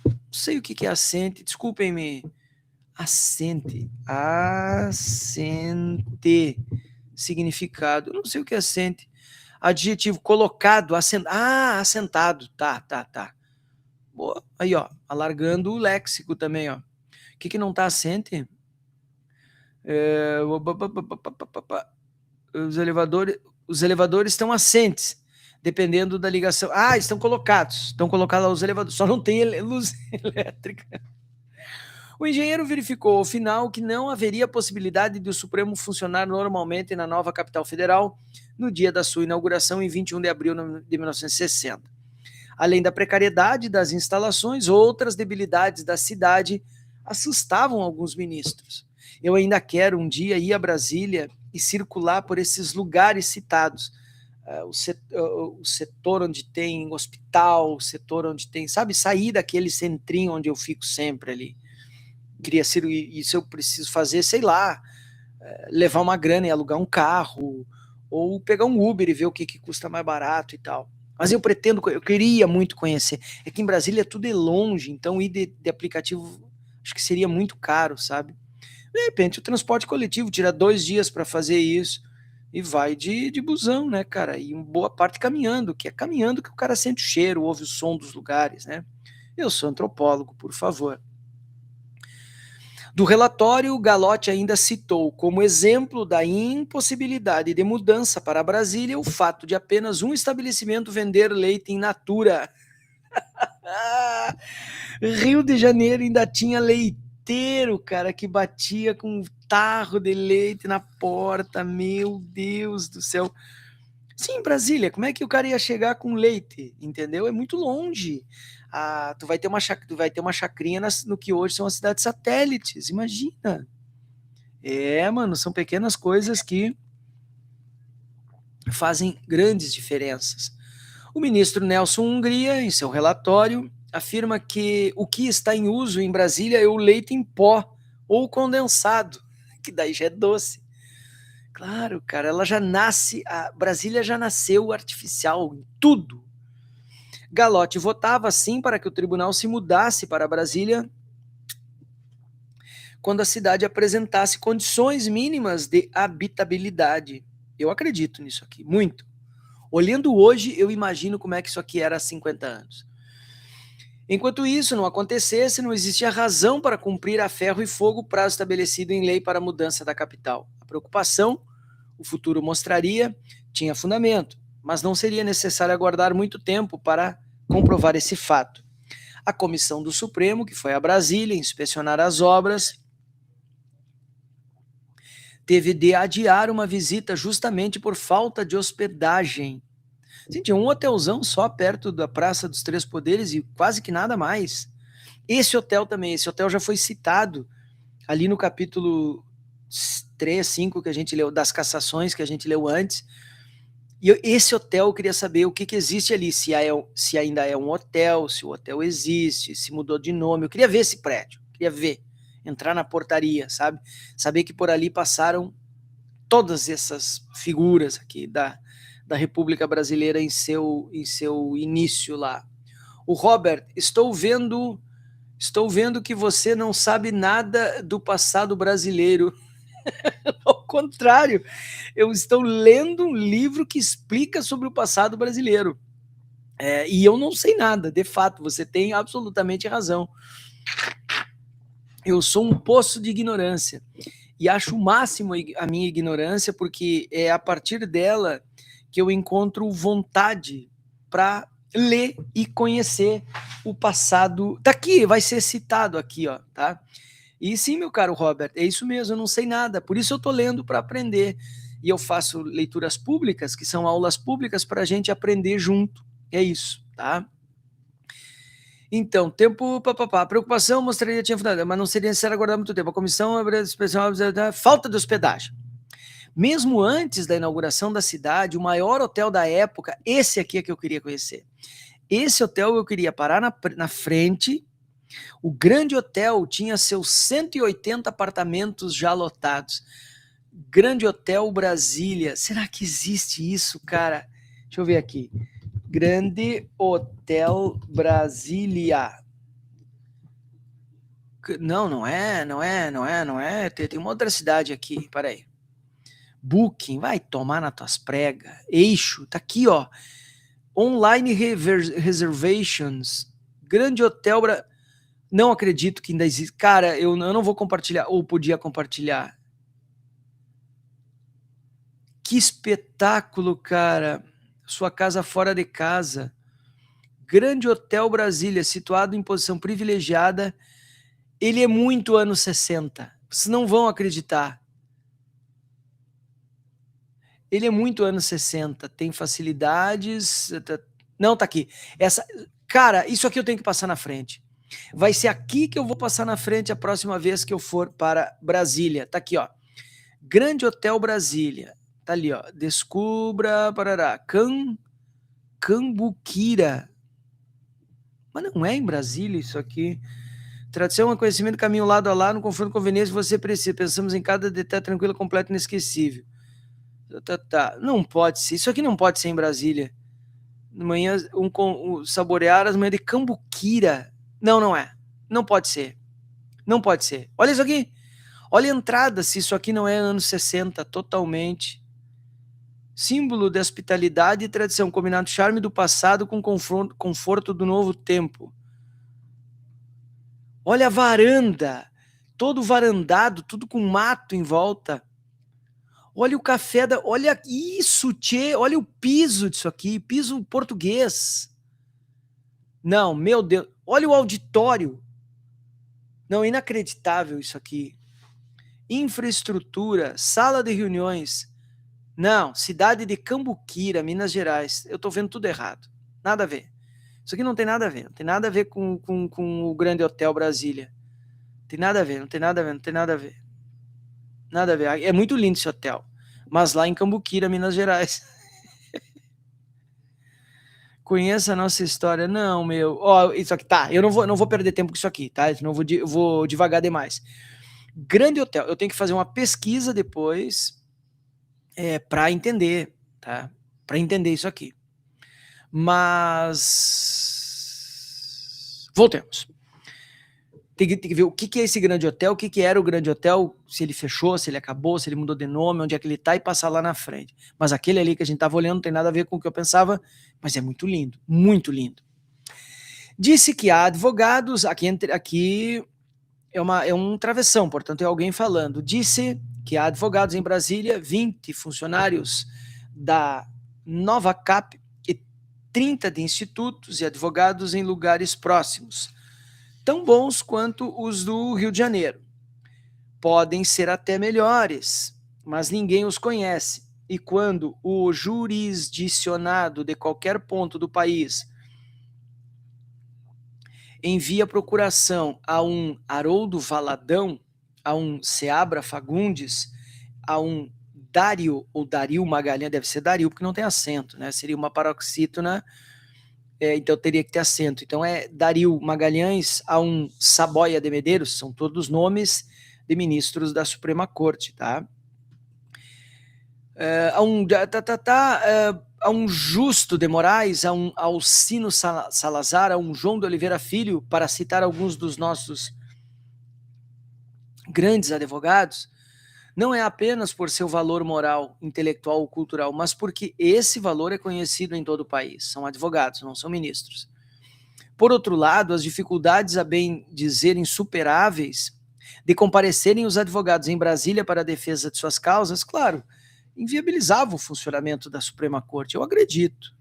Não sei o que é assente, desculpem-me. Assente. Assente. Significado. Não sei o que é assente. Adjetivo colocado, assentado. Tá. Boa. Aí, ó, alargando o léxico também, ó. O que não está assente? Os elevadores estão assentes, dependendo da ligação. Ah, estão colocados lá os elevadores, só não tem luz elétrica. O engenheiro verificou ao final que não haveria possibilidade de o Supremo funcionar normalmente na nova capital federal no dia da sua inauguração, em 21 de abril de 1960. Além da precariedade das instalações, outras debilidades da cidade assustavam alguns ministros. Eu ainda quero um dia ir a Brasília e circular por esses lugares citados. O setor onde tem hospital, o setor onde tem, sabe, sair daquele centrinho onde eu fico sempre ali. Queria ser, isso eu preciso fazer, sei lá, levar uma grana e alugar um carro, ou pegar um Uber e ver o que custa mais barato e tal. Mas eu queria muito conhecer. É que em Brasília tudo é longe, então ir de aplicativo acho que seria muito caro, sabe? De repente o transporte coletivo tira 2 dias para fazer isso e vai de busão, né, cara? E uma boa parte caminhando, que é caminhando que o cara sente o cheiro, ouve o som dos lugares, né? Eu sou antropólogo, por favor. Do relatório, Galotti ainda citou como exemplo da impossibilidade de mudança para Brasília o fato de apenas um estabelecimento vender leite in natura. Rio de Janeiro ainda tinha leiteiro, cara, que batia com um tarro de leite na porta. Meu Deus do céu. Sim, Brasília, como é que o cara ia chegar com leite? Entendeu? É muito longe. Tu vai ter uma chacrinha no que hoje são as cidades satélites, imagina. Mano, são pequenas coisas que fazem grandes diferenças. O ministro Nelson Hungria, em seu relatório, afirma que o que está em uso em Brasília é o leite em pó ou condensado, que daí já é doce. Claro, cara, ela já nasce, a Brasília já nasceu artificial em tudo. Galotti votava sim para que o tribunal se mudasse para Brasília quando a cidade apresentasse condições mínimas de habitabilidade. Eu acredito nisso aqui, muito. Olhando hoje, eu imagino como é que isso aqui era há 50 anos. Enquanto isso não acontecesse, não existia razão para cumprir a ferro e fogo o prazo estabelecido em lei para a mudança da capital. A preocupação, o futuro mostraria, tinha fundamento, mas não seria necessário aguardar muito tempo para comprovar esse fato. A comissão do Supremo, que foi a Brasília inspecionar as obras, teve de adiar uma visita justamente por falta de hospedagem. Sim, tinha um hotelzão só perto da Praça dos Três Poderes e quase que nada mais. Esse hotel já foi citado ali no capítulo 3, 5 que a gente leu, das cassações que a gente leu antes. E esse hotel eu queria saber o que existe ali, se ainda é um hotel, se o hotel existe, se mudou de nome. Eu queria ver esse prédio, queria ver, entrar na portaria, sabe? Saber que por ali passaram todas essas figuras aqui da República Brasileira em seu início lá. O Robert, estou vendo que você não sabe nada do passado brasileiro. Ao contrário, eu estou lendo um livro que explica sobre o passado brasileiro. E eu não sei nada, de fato, você tem absolutamente razão. Eu sou um poço de ignorância. E acho o máximo a minha ignorância, porque é a partir dela que eu encontro vontade para ler e conhecer o passado. Tá aqui, vai ser citado aqui, ó, tá? E sim, meu caro Robert, é isso mesmo, eu não sei nada, por isso eu tô lendo para aprender. E eu faço leituras públicas, que são aulas públicas para a gente aprender junto. É isso, tá? Então, tempo, papapá, preocupação mostraria que tinha fundado, mas não seria necessário aguardar muito tempo. A comissão especial falta de hospedagem. Mesmo antes da inauguração da cidade, o maior hotel da época, esse aqui é que eu queria conhecer. Esse hotel eu queria parar na frente. O grande hotel tinha seus 180 apartamentos já lotados. Grande Hotel Brasília. Será que existe isso, cara? Deixa eu ver aqui. Grande Hotel Brasília. Não é. Tem uma outra cidade aqui, peraí. Booking, vai tomar nas tuas pregas. Eixo, tá aqui, ó. Online reservations. Grande Hotel Não acredito que ainda existe. Cara, eu não vou compartilhar, ou podia compartilhar. Que espetáculo, cara. Sua casa fora de casa. Grande Hotel Brasília, situado em posição privilegiada. Ele é muito anos 60. Vocês não vão acreditar. Ele é muito anos 60. Tem facilidades. Não, tá aqui. Cara, isso aqui eu tenho que passar na frente. Vai ser aqui que eu vou passar na frente a próxima vez que eu for para Brasília. Tá aqui, ó. Grande Hotel Brasília. Tá ali, ó. Descubra, parará. Cambuquira. Mas não é em Brasília isso aqui. Tradição é conhecimento, caminho lado a lado, no confronto com conveniência, você precisa. Pensamos em cada detalhe tranquilo, completo e inesquecível. Tá. Não pode ser. Isso aqui não pode ser em Brasília. Manhã, saborear as manhãs de Cambuquira. Não é. Não pode ser. Não pode ser. Olha isso aqui. Olha a entrada, se isso aqui não é anos 60, totalmente. Símbolo de hospitalidade e tradição, combinado charme do passado com conforto do novo tempo. Olha a varanda, todo varandado, tudo com mato em volta. Olha o café olha isso, tchê, olha o piso disso aqui, piso português. Não, meu Deus, olha o auditório. Não, inacreditável isso aqui. Infraestrutura, sala de reuniões. Não, cidade de Cambuquira, Minas Gerais. Eu tô vendo tudo errado. Nada a ver. Isso aqui não tem nada a ver. Não tem nada a ver com o Grande Hotel Brasília. Tem nada a ver, não tem nada a ver, não tem nada a ver. Nada a ver. É muito lindo esse hotel. Mas lá em Cambuquira, Minas Gerais. Conheça a nossa história. Não, meu. Ó, isso aqui, tá. Eu não vou perder tempo com isso aqui, tá? Eu vou devagar demais. Grande Hotel. Eu tenho que fazer uma pesquisa depois para entender, tá? Para entender isso aqui. Mas voltemos. Tem que ver o que é esse Grande Hotel, o que era o Grande Hotel, se ele fechou, se ele acabou, se ele mudou de nome, onde é que ele tá, e passar lá na frente. Mas aquele ali que a gente tava olhando não tem nada a ver com o que eu pensava, mas é muito lindo, muito lindo. Disse que há advogados, aqui é um travessão, portanto é alguém falando. Disse que há advogados em Brasília, 20 funcionários da Nova Cap e 30 de institutos e advogados em lugares próximos, tão bons quanto os do Rio de Janeiro. Podem ser até melhores, mas ninguém os conhece. E quando o jurisdicionado de qualquer ponto do país envia procuração a um Haroldo Valadão, a um Seabra Fagundes, a um Dário ou Dario Magalhães, deve ser Dario porque não tem acento, né? Seria uma paroxítona, então teria que ter acento. Então é Dario Magalhães a um Saboia de Medeiros, são todos nomes de ministros da Suprema Corte, tá? A um Justo de Moraes, a um Alcino Salazar, a um João de Oliveira Filho, para citar alguns dos nossos grandes advogados, não é apenas por seu valor moral, intelectual ou cultural, mas porque esse valor é conhecido em todo o país. São advogados, não são ministros. Por outro lado, as dificuldades, a bem dizer, insuperáveis, de comparecerem os advogados em Brasília para a defesa de suas causas, claro, inviabilizava o funcionamento da Suprema Corte, eu acredito.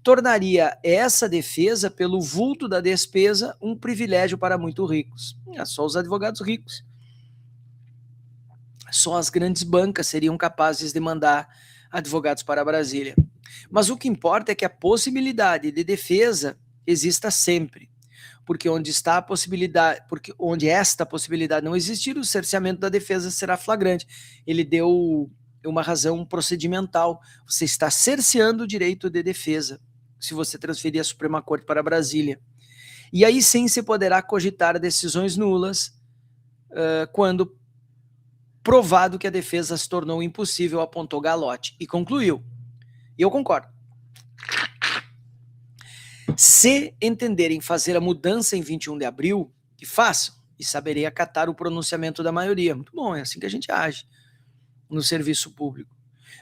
Tornaria essa defesa, pelo vulto da despesa, um privilégio para muito ricos. Só os advogados ricos. Só as grandes bancas seriam capazes de mandar advogados para Brasília. Mas o que importa é que a possibilidade de defesa exista sempre. Porque onde está a possibilidade, porque onde esta possibilidade não existir, o cerceamento da defesa será flagrante. Ele deu uma razão procedimental. Você está cerceando o direito de defesa se você transferir a Suprema Corte para Brasília. E aí sim se poderá cogitar decisões nulas quando provado que a defesa se tornou impossível, apontou Galotti e concluiu. E eu concordo. Se entenderem fazer a mudança em 21 de abril, que façam, e saberei acatar o pronunciamento da maioria. Muito bom, é assim que a gente age no serviço público.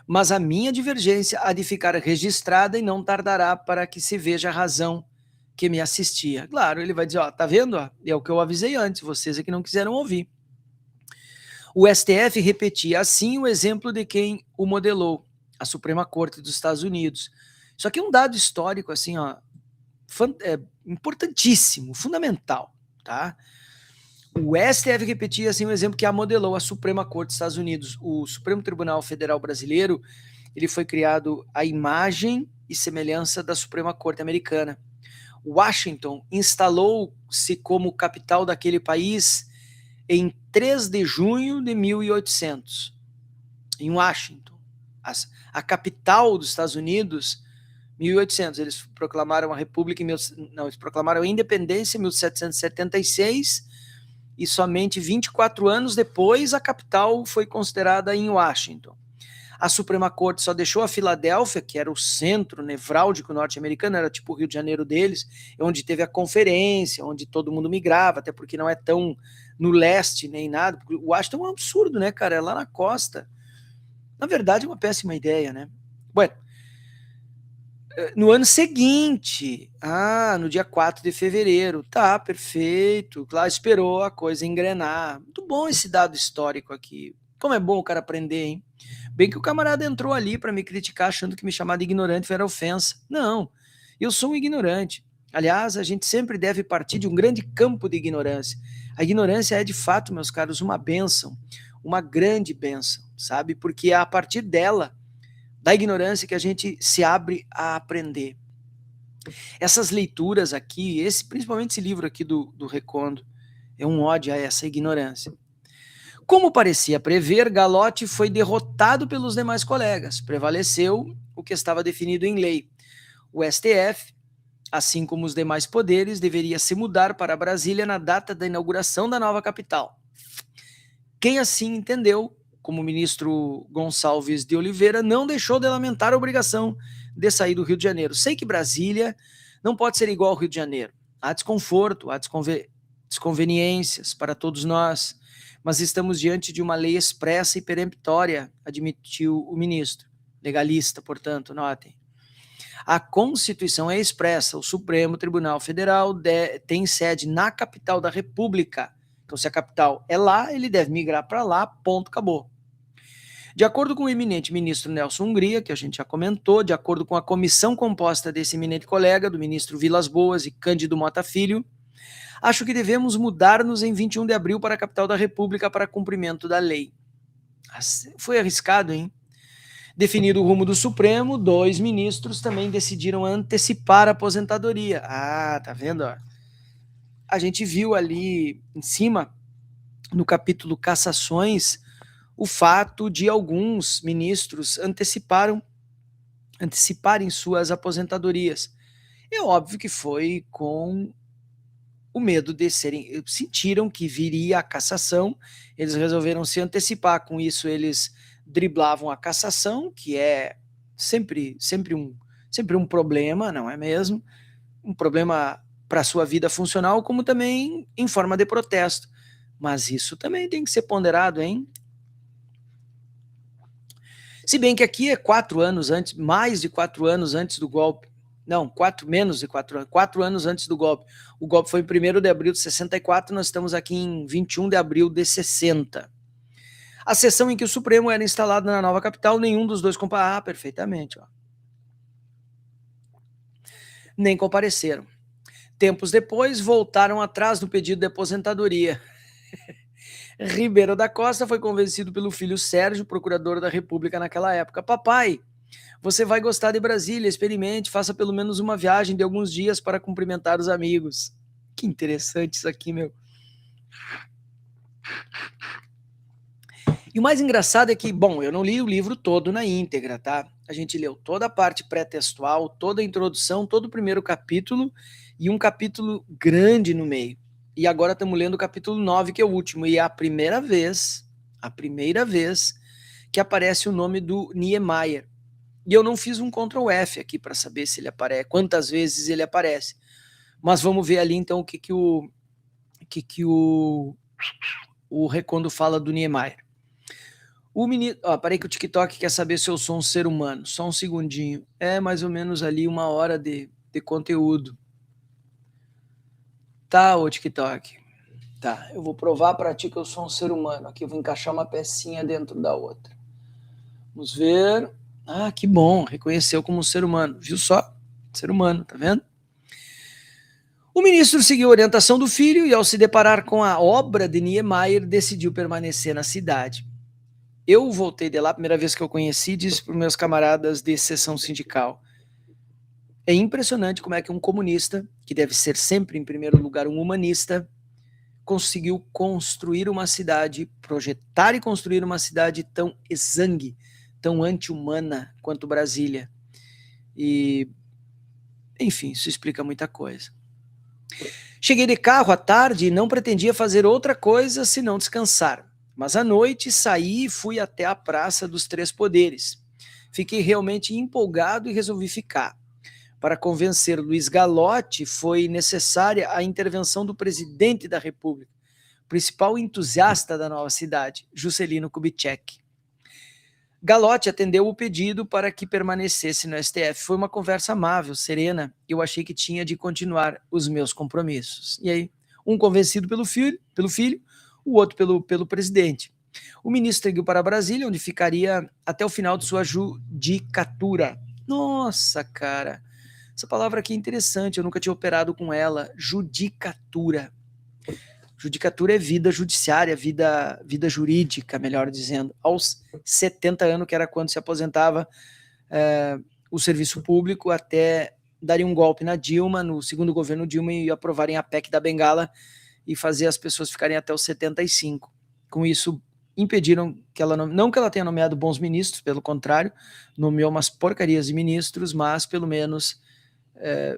Mas a minha divergência há de ficar registrada e não tardará para que se veja a razão que me assistia. Claro, ele vai dizer, ó, tá vendo? Ó, é o que eu avisei antes, vocês é que não quiseram ouvir. O STF repetia assim o exemplo de quem o modelou, a Suprema Corte dos Estados Unidos. Isso aqui é um dado histórico, assim, ó, importantíssimo, fundamental, tá? O STF repetia assim o exemplo que a modelou a Suprema Corte dos Estados Unidos. O Supremo Tribunal Federal Brasileiro, ele foi criado à imagem e semelhança da Suprema Corte Americana. Washington instalou-se como capital daquele país em 3 de junho de 1800, em Washington. A capital dos Estados Unidos, 1800, eles proclamaram a República eles proclamaram a independência em 1776 e somente 24 anos depois a capital foi considerada em Washington. A Suprema Corte só deixou a Filadélfia, que era o centro nevrálgico norte-americano, era tipo o Rio de Janeiro deles, onde teve a conferência, onde todo mundo migrava, até porque não é tão no leste nem nada. O Washington é um absurdo, né, cara? É lá na costa. Na verdade, é uma péssima ideia, né? Bueno, no ano seguinte, no dia 4 de fevereiro, tá, perfeito, claro, esperou a coisa engrenar. Muito bom esse dado histórico aqui. Como é bom o cara aprender, hein? Bem que o camarada entrou ali para me criticar achando que me chamar de ignorante era ofensa. Não, eu sou um ignorante. Aliás, a gente sempre deve partir de um grande campo de ignorância. A ignorância é, de fato, meus caros, uma bênção, uma grande bênção, sabe? Porque é a partir dela, da ignorância, que a gente se abre a aprender. Essas leituras aqui, principalmente esse livro aqui do Recondo, é um ódio a essa ignorância. Como parecia prever, Galotti foi derrotado pelos demais colegas. Prevaleceu o que estava definido em lei. O STF, assim como os demais poderes, deveria se mudar para Brasília na data da inauguração da nova capital. Quem assim entendeu, como o ministro Gonçalves de Oliveira, não deixou de lamentar a obrigação de sair do Rio de Janeiro. Sei que Brasília não pode ser igual ao Rio de Janeiro. Há desconforto, há desconveniências para todos nós, mas estamos diante de uma lei expressa e peremptória, admitiu o ministro. Legalista, portanto, notem. A Constituição é expressa, o Supremo Tribunal Federal tem sede na capital da República. Então, se a capital é lá, ele deve migrar para lá, ponto, acabou. De acordo com o eminente ministro Nelson Hungria, que a gente já comentou, de acordo com a comissão composta desse eminente colega, do ministro Vilas Boas e Cândido Mota Filho, acho que devemos mudar-nos em 21 de abril para a capital da República para cumprimento da lei. Foi arriscado, hein? Definido o rumo do Supremo, 2 ministros também decidiram antecipar a aposentadoria. Tá vendo? Ó? A gente viu ali em cima, no capítulo Cassações, o fato de alguns ministros anteciparem suas aposentadorias. É óbvio que foi com o medo de sentiram que viria a cassação, eles resolveram se antecipar, com isso eles driblavam a cassação, que é sempre um problema, não é mesmo? Um problema para a sua vida funcional, como também em forma de protesto. Mas isso também tem que ser ponderado, hein? Se bem que aqui é 4 anos antes, mais de 4 anos antes do golpe. Não, menos de 4 anos, 4 anos antes do golpe. O golpe foi em 1º de abril de 64, nós estamos aqui em 21 de abril de 60. A sessão em que o Supremo era instalado na nova capital, nenhum dos dois perfeitamente. Ó. Nem compareceram. Tempos depois, voltaram atrás do pedido de aposentadoria. Ribeiro da Costa foi convencido pelo filho Sérgio, procurador da República naquela época. Papai, você vai gostar de Brasília, experimente, faça pelo menos uma viagem de alguns dias para cumprimentar os amigos. Que interessante isso aqui, meu. E o mais engraçado é que, bom, eu não li o livro todo na íntegra, tá? A gente leu toda a parte pré-textual, toda a introdução, todo o primeiro capítulo e um capítulo grande no meio. E agora estamos lendo o capítulo 9, que é o último. E é a primeira vez que aparece o nome do Niemeyer. E eu não fiz um Ctrl F aqui para saber se ele aparece, quantas vezes ele aparece. Mas vamos ver ali então o que o Recondo fala do Niemeyer. O menino, parei que o TikTok quer saber se eu sou um ser humano. Só um segundinho. É mais ou menos ali 1 hora de conteúdo. Tá, ô TikTok. Tá, eu vou provar para ti que eu sou um ser humano. Aqui eu vou encaixar uma pecinha dentro da outra. Vamos ver. Ah, que bom, reconheceu como um ser humano. Viu só? Ser humano, tá vendo? O ministro seguiu a orientação do filho e, ao se deparar com a obra de Niemeyer, decidiu permanecer na cidade. Eu voltei de lá, a primeira vez que eu conheci, disse para os meus camaradas de sessão sindical. É impressionante como é que um comunista, que deve ser sempre, em primeiro lugar, um humanista, conseguiu construir uma cidade, projetar e construir uma cidade tão exangue, tão anti-humana quanto Brasília. E, enfim, isso explica muita coisa. Cheguei de carro à tarde e não pretendia fazer outra coisa senão descansar. Mas à noite saí e fui até a Praça dos Três Poderes. Fiquei realmente empolgado e resolvi ficar. Para convencer Luiz Galotti, foi necessária a intervenção do presidente da República, principal entusiasta da nova cidade, Juscelino Kubitschek. Galotti atendeu o pedido para que permanecesse no STF. Foi uma conversa amável, serena. Eu achei que tinha de continuar os meus compromissos. E aí, um convencido pelo filho, o outro pelo presidente. O ministro seguiu para Brasília, onde ficaria até o final de sua judicatura. Nossa, cara, essa palavra aqui é interessante, eu nunca tinha operado com ela. Judicatura. Judicatura é vida judiciária, vida jurídica, melhor dizendo. Aos 70 anos, que era quando se aposentava o serviço público, até darem um golpe na Dilma, no segundo governo Dilma, e aprovarem a PEC da Bengala e fazer as pessoas ficarem até os 75. Com isso, impediram que ela, não que ela tenha nomeado bons ministros, pelo contrário, nomeou umas porcarias de ministros, mas pelo menos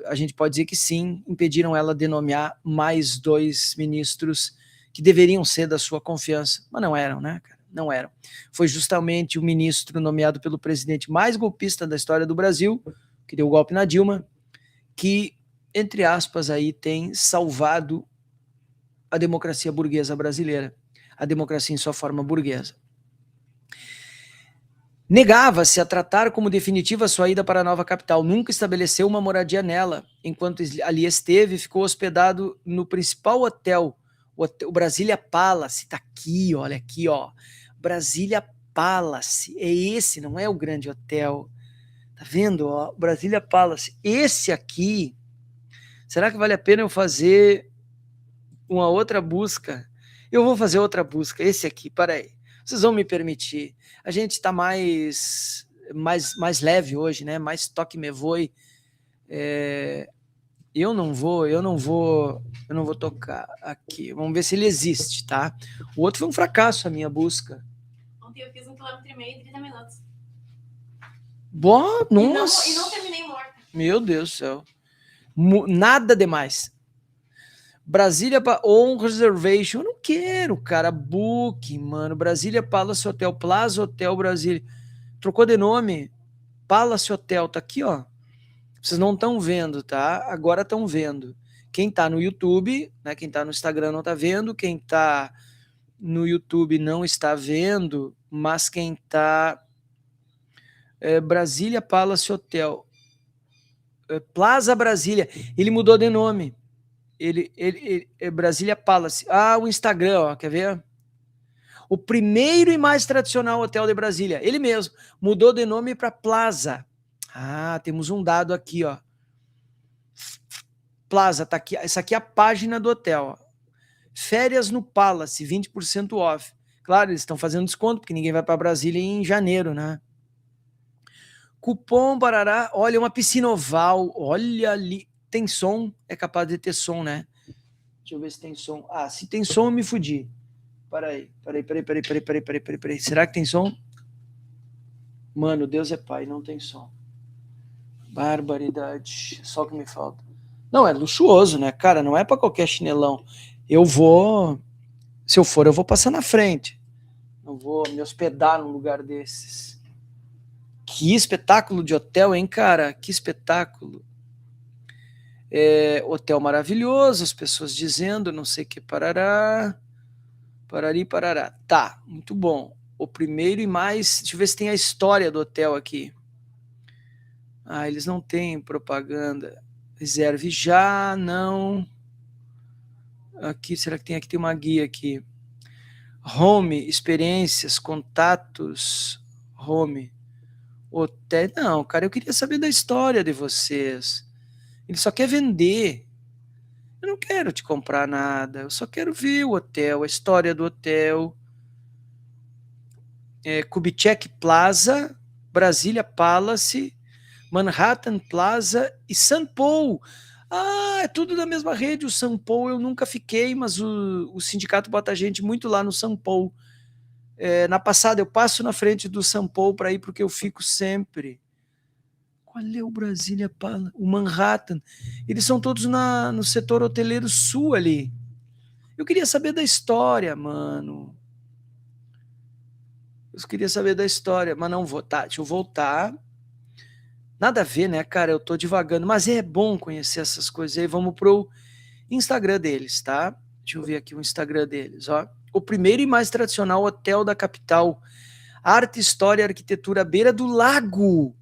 a gente pode dizer que sim, impediram ela de nomear mais 2 ministros que deveriam ser da sua confiança, mas não eram, né, cara? Não eram. Foi justamente o ministro nomeado pelo presidente mais golpista da história do Brasil, que deu o golpe na Dilma, que, entre aspas, aí tem salvado a democracia burguesa brasileira, a democracia em sua forma burguesa. Negava-se a tratar como definitiva sua ida para a nova capital, nunca estabeleceu uma moradia nela. Enquanto ali esteve, ficou hospedado no principal hotel, o Brasília Palace. Tá aqui, olha aqui, ó. Brasília Palace. É esse, não é o grande hotel. Tá vendo, ó? Brasília Palace. Esse aqui. Será que vale a pena eu fazer uma outra busca? Eu vou fazer outra busca. Esse aqui, para aí. Vocês vão me permitir. A gente está mais leve hoje, né? Mais toque me voe. Eu não vou tocar aqui. Vamos ver se ele existe, tá? O outro foi um fracasso, a minha busca. Ontem eu fiz 1,5 km e 30 minutos. Boa, nossa. E não terminei morta. Meu Deus do céu. Nada demais. Brasília On Reservation. Eu não quero, cara. Booking, mano. Brasília Palace Hotel. Plaza Hotel Brasília. Trocou de nome. Palace Hotel. Tá aqui, ó. Vocês não estão vendo, tá? Agora estão vendo. Quem tá no YouTube, né? Quem tá no Instagram não tá vendo. Quem tá no YouTube não está vendo. Mas quem tá... Brasília Palace Hotel. Plaza Brasília. Ele mudou de nome. Ele Brasília Palace. Ah, o Instagram, ó, quer ver? O primeiro e mais tradicional hotel de Brasília. Ele mesmo. Mudou de nome para Plaza. Ah, temos um dado aqui, ó. Plaza, tá aqui. Essa aqui é a página do hotel, ó. Férias no Palace, 20% off. Claro, eles estão fazendo desconto, porque ninguém vai para Brasília em janeiro, né? Cupom Barará. Olha, uma piscina oval. Olha ali. Tem som? É capaz de ter som, né? Deixa eu ver se tem som. Ah, se tem som, eu me fudi. Peraí. Será que tem som? Mano, Deus é pai, não tem som. Barbaridade. Só o que me falta. Não, é luxuoso, né, cara? Não é pra qualquer chinelão. Eu vou... Se eu for, eu vou passar na frente. Não vou me hospedar num lugar desses. Que espetáculo de hotel, hein, cara? Que espetáculo. Hotel maravilhoso, as pessoas dizendo, não sei o que, parará. Tá, muito bom. O primeiro e mais... Deixa eu ver se tem a história do hotel aqui. Ah, eles não têm propaganda. Reserve já, não. Aqui, será que tem aqui? Tem uma guia aqui. Home, experiências, contatos, home, hotel. Não, cara, eu queria saber da história de vocês. Ele só quer vender. Eu não quero te comprar nada. Eu só quero ver o hotel, a história do hotel. Kubitschek Plaza, Brasília Palace, Manhattan Plaza e São Paulo. Ah, é tudo da mesma rede. O São Paulo eu nunca fiquei, mas o sindicato bota a gente muito lá no São Paulo. Na passada, eu passo na frente do São Paulo para ir porque eu fico sempre. Qual é o Brasília Palace? O Manhattan. Eles são todos no setor hoteleiro sul ali. Eu queria saber da história, mano. Eu queria saber da história, mas não vou. Tá, deixa eu voltar. Nada a ver, né, cara? Eu tô divagando, mas é bom conhecer essas coisas aí. Vamos pro Instagram deles, tá? Deixa eu ver aqui o Instagram deles, ó. O primeiro e mais tradicional hotel da capital. Arte, história, arquitetura à beira do lago.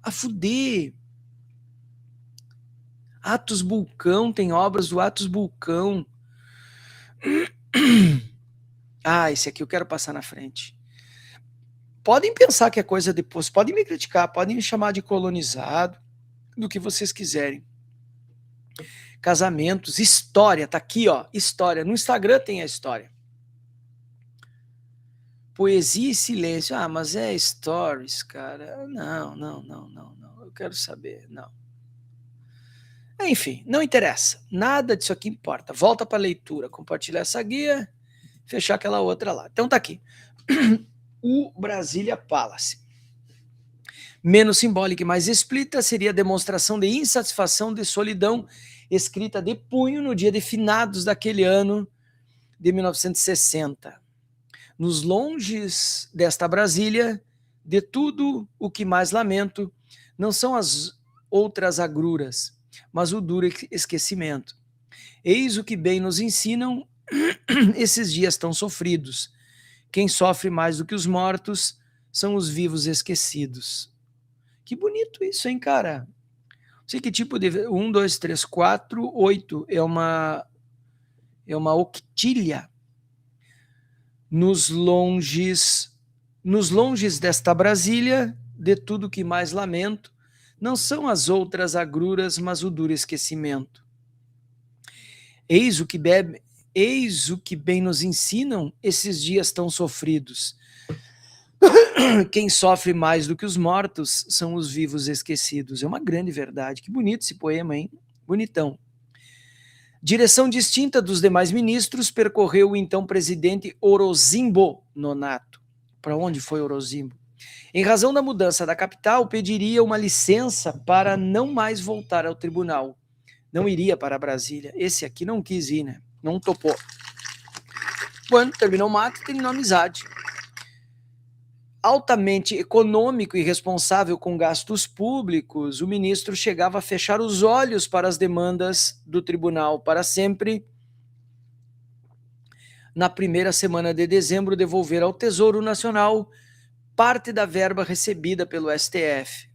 A fuder. Atos Bulcão, tem obras do Atos Bulcão. Ah, esse aqui eu quero passar na frente. Podem pensar que é coisa depois, podem me criticar, podem me chamar de colonizado, do que vocês quiserem. Casamentos, história, tá aqui, ó, história. No Instagram tem a história. Poesia e silêncio. Ah, mas é stories, cara. Não. Eu quero saber, não. Enfim, não interessa. Nada disso aqui importa. Volta para a leitura, compartilhar essa guia, fechar aquela outra lá. Então tá aqui. O Brasília Palace. Menos simbólica e mais explícita seria a demonstração de insatisfação de solidão escrita de punho no dia de finados daquele ano de 1960. Nos longes desta Brasília, de tudo o que mais lamento, não são as outras agruras, mas o duro esquecimento. Eis o que bem nos ensinam esses dias tão sofridos. Quem sofre mais do que os mortos são os vivos esquecidos. Que bonito isso, hein, cara? Não sei que tipo de... 1, 2, 3, 4, 8. É uma octilha. Nos longes desta Brasília, de tudo que mais lamento, não são as outras agruras, mas o duro esquecimento. Eis o que bem nos ensinam esses dias tão sofridos. Quem sofre mais do que os mortos são os vivos esquecidos. É uma grande verdade. Que bonito esse poema, hein? Bonitão. Direção distinta dos demais ministros percorreu o então presidente Orozimbo Nonato. Para onde foi Orozimbo? Em razão da mudança da capital, pediria uma licença para não mais voltar ao tribunal. Não iria para Brasília. Esse aqui não quis ir, né? Não topou. Quando terminou o mato, terminou a amizade. Altamente econômico e responsável com gastos públicos, o ministro chegava a fechar os olhos para as demandas do tribunal para sempre. Na primeira semana de dezembro, devolver ao Tesouro Nacional parte da verba recebida pelo STF.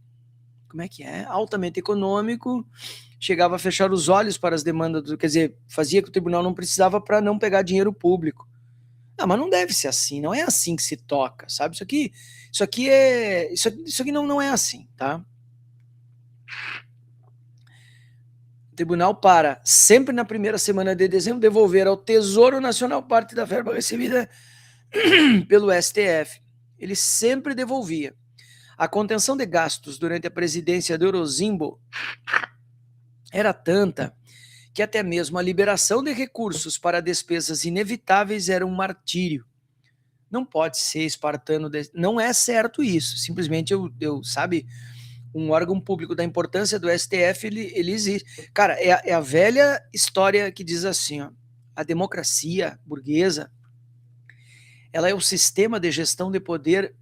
Como é que é? Altamente econômico, chegava a fechar os olhos para as demandas, quer dizer, fazia que o tribunal não precisava para não pegar dinheiro público. Ah, mas não deve ser assim, não é assim que se toca, sabe? Isso aqui não é assim, tá? O tribunal para, sempre na primeira semana de dezembro, devolver ao Tesouro Nacional parte da verba recebida pelo STF. Ele sempre devolvia. A contenção de gastos durante a presidência de Orozimbo era tanta que até mesmo a liberação de recursos para despesas inevitáveis era um martírio. Não pode ser espartano, não é certo isso. Simplesmente sabe, um órgão público da importância do STF, ele existe. Cara, é a velha história que diz assim, ó, a democracia burguesa, ela é o sistema de gestão de poder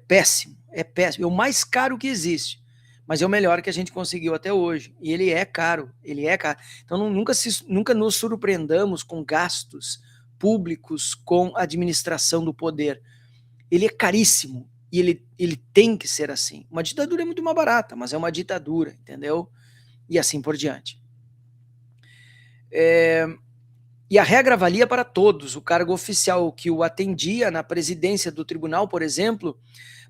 péssimo, é o mais caro que existe. Mas é o melhor que a gente conseguiu até hoje. E ele é caro. Então nunca nos surpreendamos com gastos públicos com a administração do poder. Ele é caríssimo. E ele tem que ser assim. Uma ditadura é muito mais barata, mas é uma ditadura, entendeu? E assim por diante. E a regra valia para todos. O cargo oficial que o atendia na presidência do tribunal, por exemplo,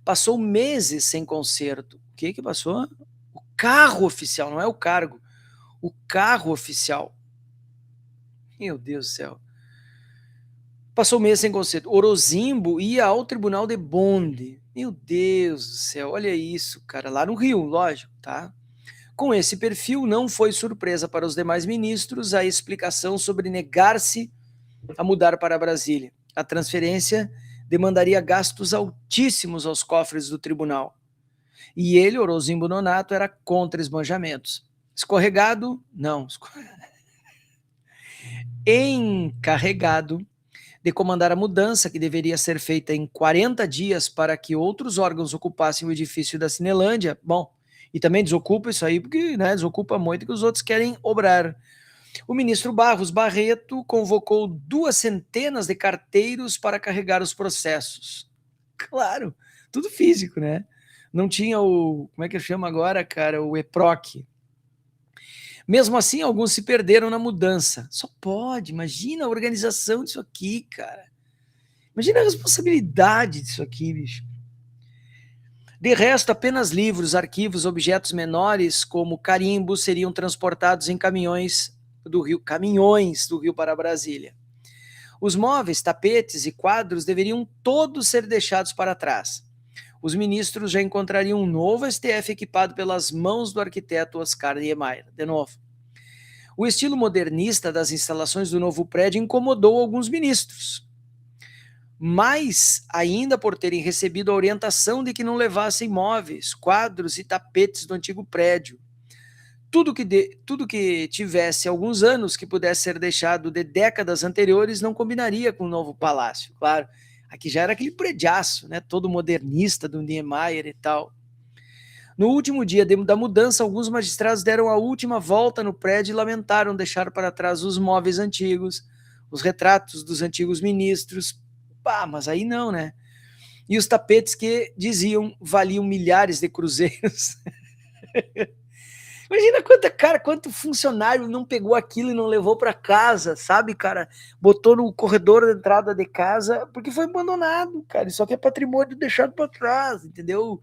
passou meses sem conserto. O que passou? O carro oficial, não é o cargo. O carro oficial. Meu Deus do céu. Passou meses sem conserto. Orozimbo ia ao tribunal de bonde. Meu Deus do céu, olha isso, cara. Lá no Rio, lógico, tá? Com esse perfil, não foi surpresa para os demais ministros a explicação sobre negar-se a mudar para Brasília. A transferência demandaria gastos altíssimos aos cofres do tribunal. E ele, Orozimbo Nonato, era contra esbanjamentos. Escorregado? Não. Encarregado de comandar a mudança, que deveria ser feita em 40 dias para que outros órgãos ocupassem o edifício da Cinelândia. Bom, e também desocupa isso aí, porque desocupa muito que os outros querem obrar. O ministro Barros Barreto convocou 200 de carteiros para carregar os processos. Claro, tudo físico, né? Não tinha o, como é que chama agora, cara? O EPROC. Mesmo assim, alguns se perderam na mudança. Só pode, imagina a organização disso aqui, cara. Imagina a responsabilidade disso aqui, bicho. De resto, apenas livros, arquivos, objetos menores, como carimbos, seriam transportados em caminhões do Rio para Brasília. Os móveis, tapetes e quadros deveriam todos ser deixados para trás. Os ministros já encontrariam um novo STF equipado pelas mãos do arquiteto Oscar Niemeyer. De novo. O estilo modernista das instalações do novo prédio incomodou alguns ministros, mas ainda por terem recebido a orientação de que não levassem móveis, quadros e tapetes do antigo prédio. Tudo que tivesse alguns anos que pudesse ser deixado de décadas anteriores não combinaria com o novo palácio. Claro, aqui já era aquele prediaço, né, todo modernista do Niemeyer e tal. No último dia da mudança, alguns magistrados deram a última volta no prédio e lamentaram deixar para trás os móveis antigos, os retratos dos antigos ministros. Pá, mas aí não, né? E os tapetes que diziam valiam milhares de cruzeiros. Imagina quanto funcionário não pegou aquilo e não levou para casa, sabe, cara? Botou no corredor da entrada de casa porque foi abandonado, cara. Isso aqui é patrimônio deixado para trás, entendeu?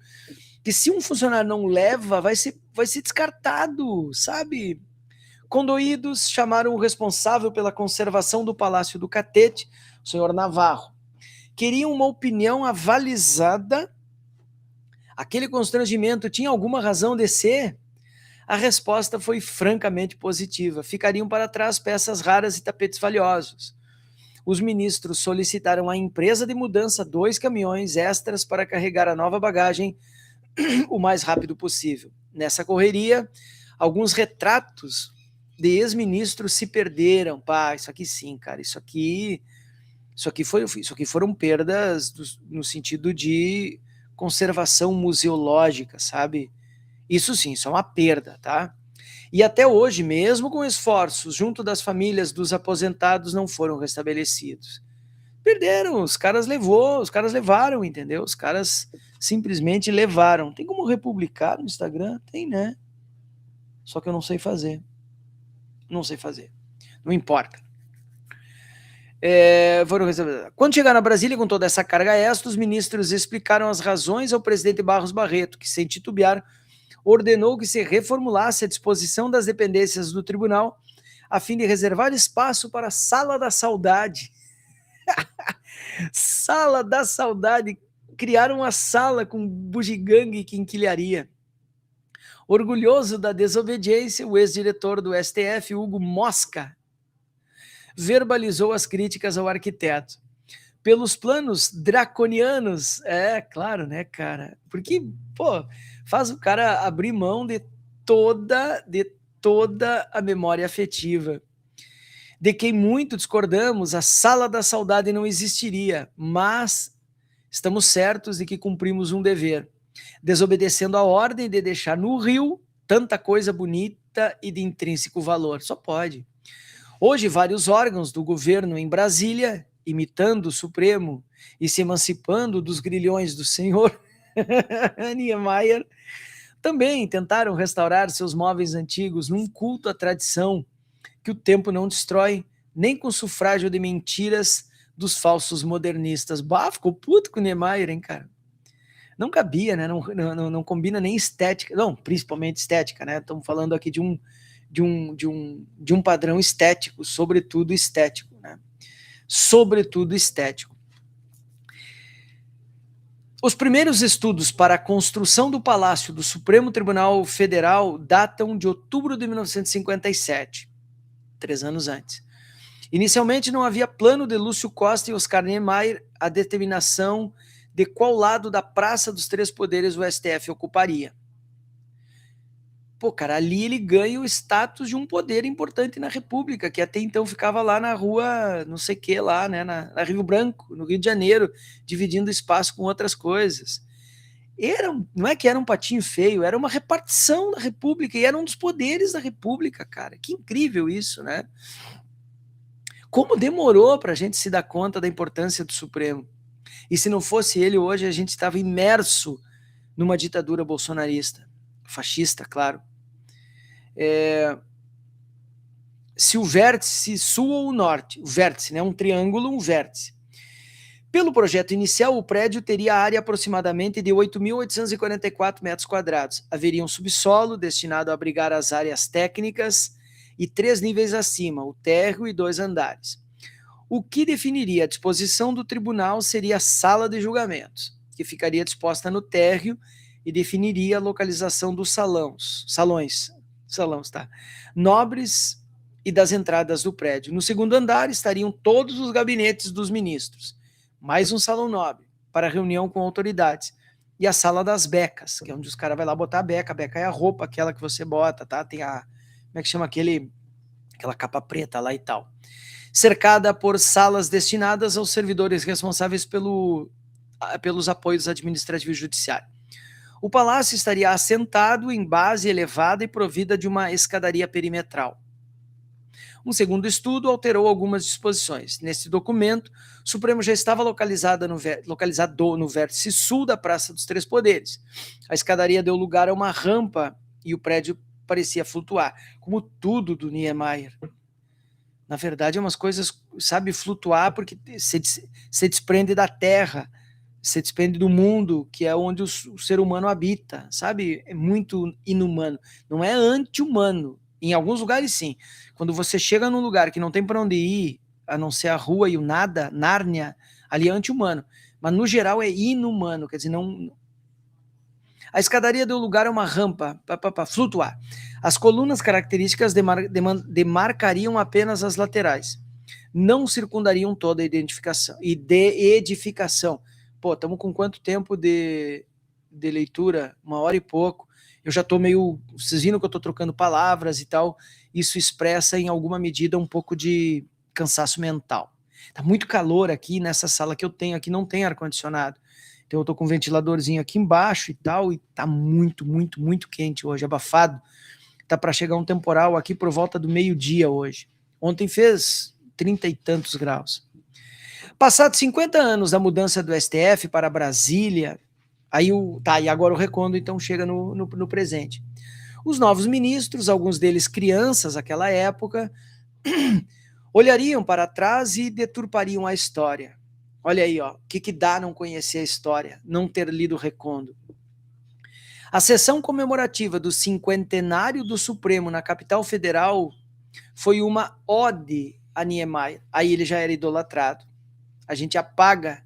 Que se um funcionário não leva, vai ser descartado, sabe? Condoídos chamaram o responsável pela conservação do Palácio do Catete, o senhor Navarro. Queriam uma opinião avalizada. Aquele constrangimento tinha alguma razão de ser? A resposta foi francamente positiva. Ficariam para trás peças raras e tapetes valiosos. Os ministros solicitaram à empresa de mudança 2 caminhões extras para carregar a nova bagagem o mais rápido possível. Nessa correria, alguns retratos de ex-ministros se perderam. Pá, isso aqui sim, cara, isso aqui foram perdas no sentido de conservação museológica, sabe? Isso sim, isso é uma perda, tá? E até hoje, mesmo com esforços junto das famílias dos aposentados, não foram restabelecidos. Perderam, os caras levaram, entendeu? Os caras simplesmente levaram. Tem como republicar no Instagram? Tem, né? Só que eu não sei fazer. Não sei fazer. Não importa. Quando chegaram a Brasília com toda essa carga extra, os ministros explicaram as razões ao presidente Barros Barreto, que, sem titubear, ordenou que se reformulasse a disposição das dependências do tribunal a fim de reservar espaço para a Sala da Saudade. Sala da Saudade. Criaram uma sala com bugigangue e quinquilharia. Orgulhoso da desobediência, o ex-diretor do STF, Hugo Mosca, verbalizou as críticas ao arquiteto. Pelos planos draconianos, claro, né, cara? Porque, pô, faz o cara abrir mão de toda a memória afetiva. De quem muito discordamos, a Sala da Saudade não existiria, mas estamos certos de que cumprimos um dever, desobedecendo a ordem de deixar no Rio tanta coisa bonita e de intrínseco valor. Só pode. Hoje, vários órgãos do governo em Brasília, imitando o Supremo e se emancipando dos grilhões do senhor Niemeyer, também tentaram restaurar seus móveis antigos num culto à tradição que o tempo não destrói, nem com sufrágio de mentiras dos falsos modernistas. Bah, ficou puto com o Niemeyer, hein, cara? Não cabia, né? Não combina nem estética, não, principalmente estética, né? Estamos falando aqui de um padrão estético, sobretudo estético, né? Sobretudo estético. Os primeiros estudos para a construção do Palácio do Supremo Tribunal Federal datam de outubro de 1957, 3 anos antes. Inicialmente não havia plano de Lúcio Costa e Oscar Niemeyer a determinação de qual lado da Praça dos Três Poderes o STF ocuparia. Pô, cara, ali ele ganha o status de um poder importante na República, que até então ficava lá na rua, não sei o que lá, né, na Rio Branco, no Rio de Janeiro, dividindo espaço com outras coisas. Não é que era um patinho feio, era uma repartição da República, e era um dos poderes da República, cara. Que incrível isso, né? Como demorou para a gente se dar conta da importância do Supremo. E se não fosse ele, hoje a gente estava imerso numa ditadura bolsonarista, fascista, claro. Se o vértice sul ou norte, o vértice, né, um triângulo, um vértice. Pelo projeto inicial, o prédio teria área aproximadamente de 8.844 metros quadrados. Haveria um subsolo destinado a abrigar as áreas técnicas e 3 níveis acima, o térreo e 2 andares. O que definiria a disposição do tribunal seria a sala de julgamentos, que ficaria disposta no térreo e definiria a localização dos salões, tá? Nobres e das entradas do prédio. No segundo andar estariam todos os gabinetes dos ministros, mais um salão nobre para reunião com autoridades, e a sala das becas, que é onde os caras vão lá botar a beca é a roupa, aquela que você bota, tá? Tem a, como é que chama aquela capa preta lá e tal. Cercada por salas destinadas aos servidores responsáveis pelos apoios administrativo e judiciário. O palácio estaria assentado em base elevada e provida de uma escadaria perimetral. Um segundo estudo alterou algumas disposições. Nesse documento, o Supremo já estava localizado no vértice sul da Praça dos Três Poderes. A escadaria deu lugar a uma rampa e o prédio parecia flutuar, como tudo do Niemeyer. Na verdade, é umas coisas, sabe, flutuar porque se desprende da terra, se desprende do mundo, que é onde o ser humano habita, sabe? É muito inumano. Não é anti-humano. Em alguns lugares, sim. Quando você chega num lugar que não tem para onde ir, a não ser a rua e o nada, Nárnia, ali é anti-humano. Mas, no geral, é inumano. Quer dizer, não... A escadaria deu lugar a uma rampa para flutuar. As colunas características demarcariam apenas as laterais. Não circundariam toda a edificação. Pô, estamos com quanto tempo de leitura? 1 hora e pouco. Eu já estou meio... Vocês viram que eu estou trocando palavras e tal. Isso expressa, em alguma medida, um pouco de cansaço mental. Está muito calor aqui nessa sala que eu tenho. Aqui não tem ar-condicionado. Então eu estou com um ventiladorzinho aqui embaixo e tal. E está muito, muito, muito quente hoje, abafado. Está para chegar um temporal aqui por volta do meio-dia hoje. Ontem fez 30 e tantos graus. Passados 50 anos da mudança do STF para Brasília, e agora o recondo então chega no presente. Os novos ministros, alguns deles crianças naquela época, olhariam para trás e deturpariam a história. Olha aí, ó, o que dá não conhecer a história, não ter lido o recondo. A sessão comemorativa do 50º do Supremo na capital federal foi uma ode a Niemeyer. Aí ele já era idolatrado. A gente apaga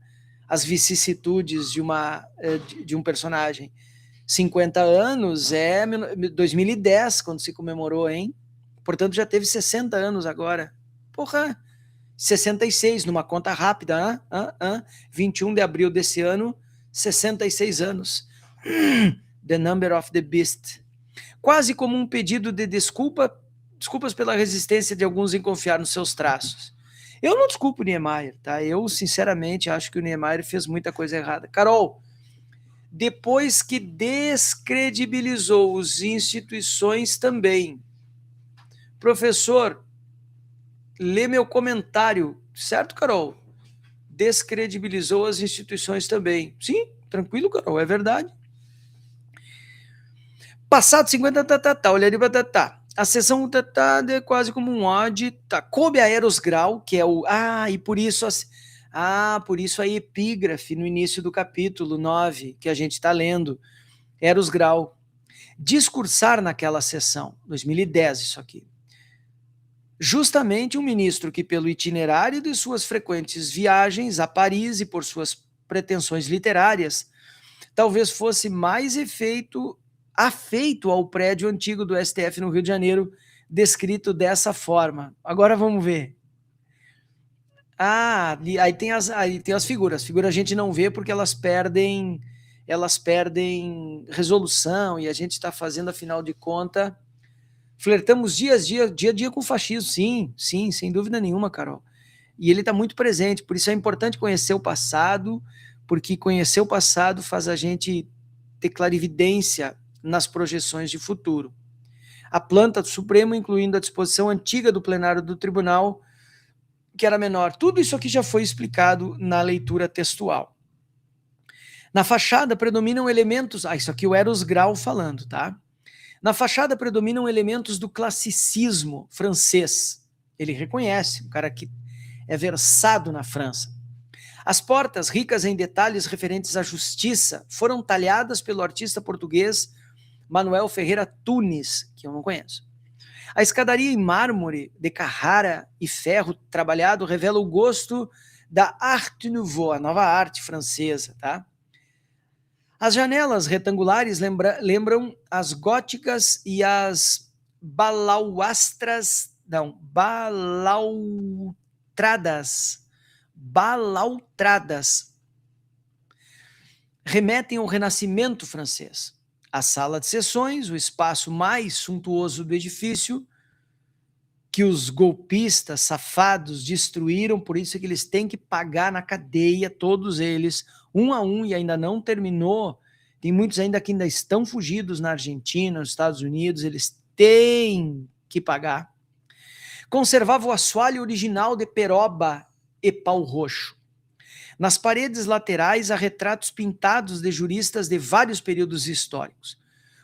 as vicissitudes de um personagem. 50 anos é 2010, quando se comemorou, hein? Portanto, já teve 60 anos agora. Porra, 66, numa conta rápida. 21 de abril desse ano, 66 anos. The Number of the Beast. Quase como um pedido de desculpas pela resistência de alguns em confiar nos seus traços. Eu não desculpo o Niemeyer, tá? Eu, sinceramente, acho que o Niemeyer fez muita coisa errada. Carol, depois que descredibilizou as instituições também, professor, lê meu comentário, certo, Carol? Descredibilizou as instituições também. Sim, tranquilo, Carol, é verdade. Passado 50, olha ali, A seção é quase como um odd, tá? Coube a Eros Grau, que é o... e por isso... por isso a epígrafe no início do capítulo 9, que a gente está lendo. Eros Grau. Discursar naquela sessão, 2010 isso aqui. Justamente um ministro que, pelo itinerário de suas frequentes viagens a Paris e por suas pretensões literárias, talvez fosse mais afeito ao prédio antigo do STF no Rio de Janeiro, descrito dessa forma. Agora vamos ver. Aí tem as figuras. As figuras a gente não vê porque elas perdem resolução e a gente está fazendo, afinal de contas, flertamos dia a dia com o fascismo. Sim, sem dúvida nenhuma, Carol. E ele está muito presente, por isso é importante conhecer o passado, porque conhecer o passado faz a gente ter clarividência nas projeções de futuro. A planta do Supremo, incluindo a disposição antiga do plenário do tribunal, que era menor. Tudo isso aqui já foi explicado na leitura textual. Na fachada predominam elementos... isso aqui o Eros Grau falando, tá? Na fachada predominam elementos do classicismo francês. Ele reconhece, um cara que é versado na França. As portas, ricas em detalhes referentes à justiça, foram talhadas pelo artista português Manuel Ferreira Tunes, que eu não conheço. A escadaria em mármore de Carrara e ferro trabalhado revela o gosto da Art Nouveau, a nova arte francesa, tá? As janelas retangulares lembram as góticas e as balaustradas remetem ao Renascimento francês. A sala de sessões, o espaço mais suntuoso do edifício, que os golpistas safados destruíram, por isso é que eles têm que pagar na cadeia, todos eles, um a um, e ainda não terminou. Tem muitos ainda que ainda estão fugidos na Argentina, nos Estados Unidos, eles têm que pagar. Conservava o assoalho original de peroba e pau roxo. Nas paredes laterais há retratos pintados de juristas de vários períodos históricos.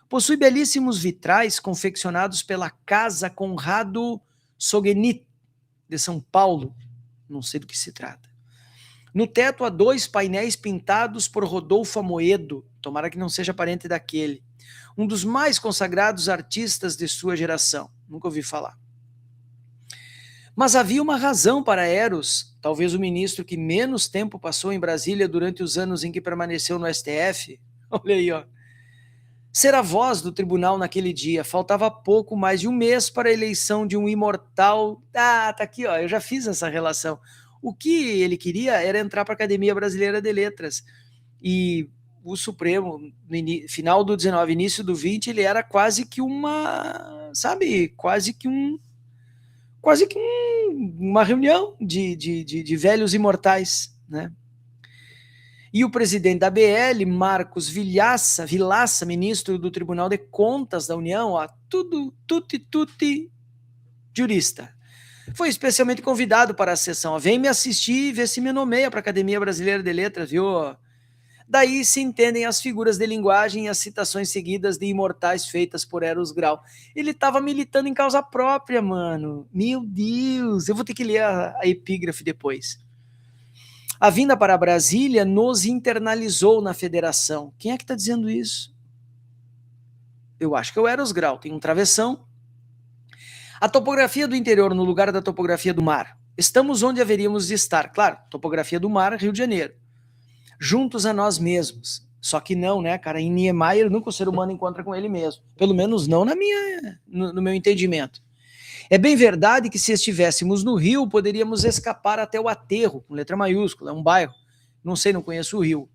Possui belíssimos vitrais confeccionados pela Casa Conrado Sogenit, de São Paulo. Não sei do que se trata. No teto há 2 painéis pintados por Rodolfo Amoedo, tomara que não seja parente daquele, um dos mais consagrados artistas de sua geração. Nunca ouvi falar. Mas havia uma razão para Eros, talvez o ministro que menos tempo passou em Brasília durante os anos em que permaneceu no STF. Olha aí, ó. Ser a voz do tribunal naquele dia. Faltava pouco mais de um mês para a eleição de um imortal. Tá aqui, ó. Eu já fiz essa relação. O que ele queria era entrar para a Academia Brasileira de Letras. E o Supremo, no final do 19, início do 20, ele era quase que uma reunião de velhos imortais, né? E o presidente da BL, Marcos Vilaça, ministro do Tribunal de Contas da União, tutti jurista, foi especialmente convidado para a sessão. Vem me assistir e ver se me nomeia para a Academia Brasileira de Letras, viu? Daí se entendem as figuras de linguagem e as citações seguidas de imortais feitas por Eros Grau. Ele estava militando em causa própria, mano. Meu Deus, eu vou ter que ler a epígrafe depois. A vinda para Brasília nos internalizou na federação. Quem é que está dizendo isso? Eu acho que é o Eros Grau. Tem um travessão. A topografia do interior no lugar da topografia do mar. Estamos onde haveríamos de estar. Claro, topografia do mar, Rio de Janeiro. Juntos a nós mesmos. Só que não, né, cara? Em Niemeyer nunca o ser humano encontra com ele mesmo. Pelo menos não no meu entendimento. É bem verdade que se estivéssemos no Rio, poderíamos escapar até o Aterro, com letra maiúscula, é um bairro. Não sei, não conheço o Rio.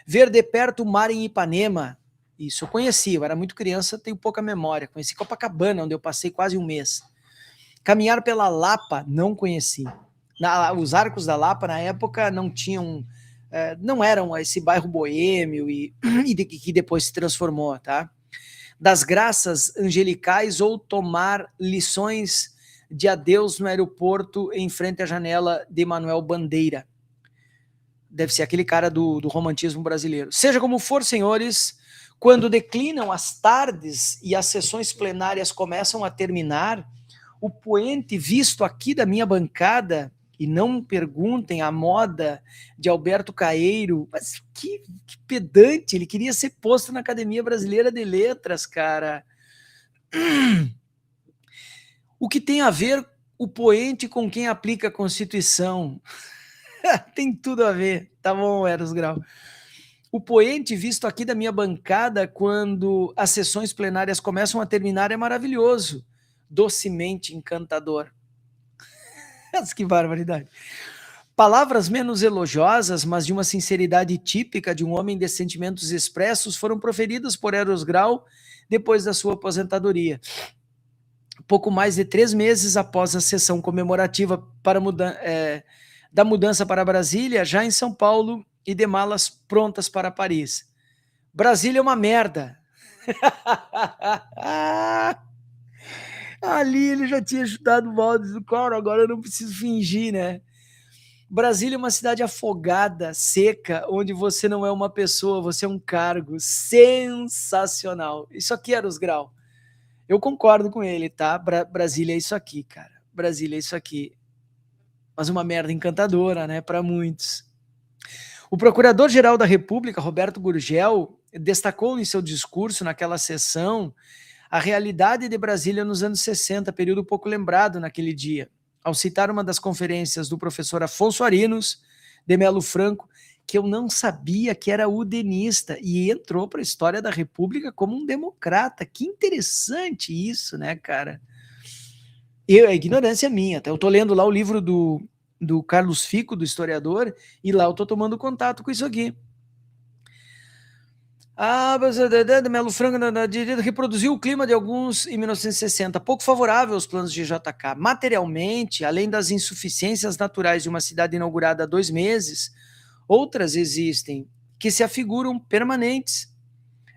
Ver de perto o mar em Ipanema, isso eu conheci, eu era muito criança, tenho pouca memória. Conheci Copacabana, onde eu passei quase um mês. Caminhar pela Lapa, não conheci. Os Arcos da Lapa, na época, não tinham... não eram esse bairro boêmio que depois se transformou, tá? Das graças angelicais ou tomar lições de adeus no aeroporto em frente à janela de Manuel Bandeira. Deve ser aquele cara do romantismo brasileiro. Seja como for, senhores, Quando declinam as tardes e as sessões plenárias começam a terminar, o poente visto aqui da minha bancada, e não perguntem a moda de Alberto Caeiro, mas que pedante, ele queria ser posto na Academia Brasileira de Letras, cara. O que tem a ver o poente com quem aplica a Constituição? Tem tudo a ver, tá bom, Eros Grau. O poente visto aqui da minha bancada quando as sessões plenárias começam a terminar é maravilhoso, docemente encantador. Que barbaridade. Palavras menos elogiosas, mas de uma sinceridade típica de um homem de sentimentos expressos, foram proferidas por Eros Grau depois da sua aposentadoria. Pouco mais de 3 meses após a sessão comemorativa da mudança para Brasília, já em São Paulo e de malas prontas para Paris. Brasília é uma merda. Ali ele já tinha chutado o balde do coro, agora eu não preciso fingir, né? Brasília é uma cidade afogada, seca, onde você não é uma pessoa, você é um cargo. Sensacional. Isso aqui era os Grau. Eu concordo com ele, tá? Brasília é isso aqui, cara. Brasília é isso aqui. Mas uma merda encantadora, né? Para muitos. O Procurador-Geral da República, Roberto Gurgel, destacou em seu discurso naquela sessão a realidade de Brasília nos anos 60, período pouco lembrado naquele dia, ao citar uma das conferências do professor Afonso Arinos de Melo Franco, que eu não sabia que era udenista e entrou para a história da República como um democrata. Que interessante isso, né, cara? É ignorância minha. Eu estou lendo lá o livro do Carlos Fico, do historiador, e lá eu estou tomando contato com isso aqui. Melo Franco reproduziu o clima de alguns em 1960, pouco favorável aos planos de JK. Materialmente, além das insuficiências naturais de uma cidade inaugurada há 2 meses, outras existem que se afiguram permanentes.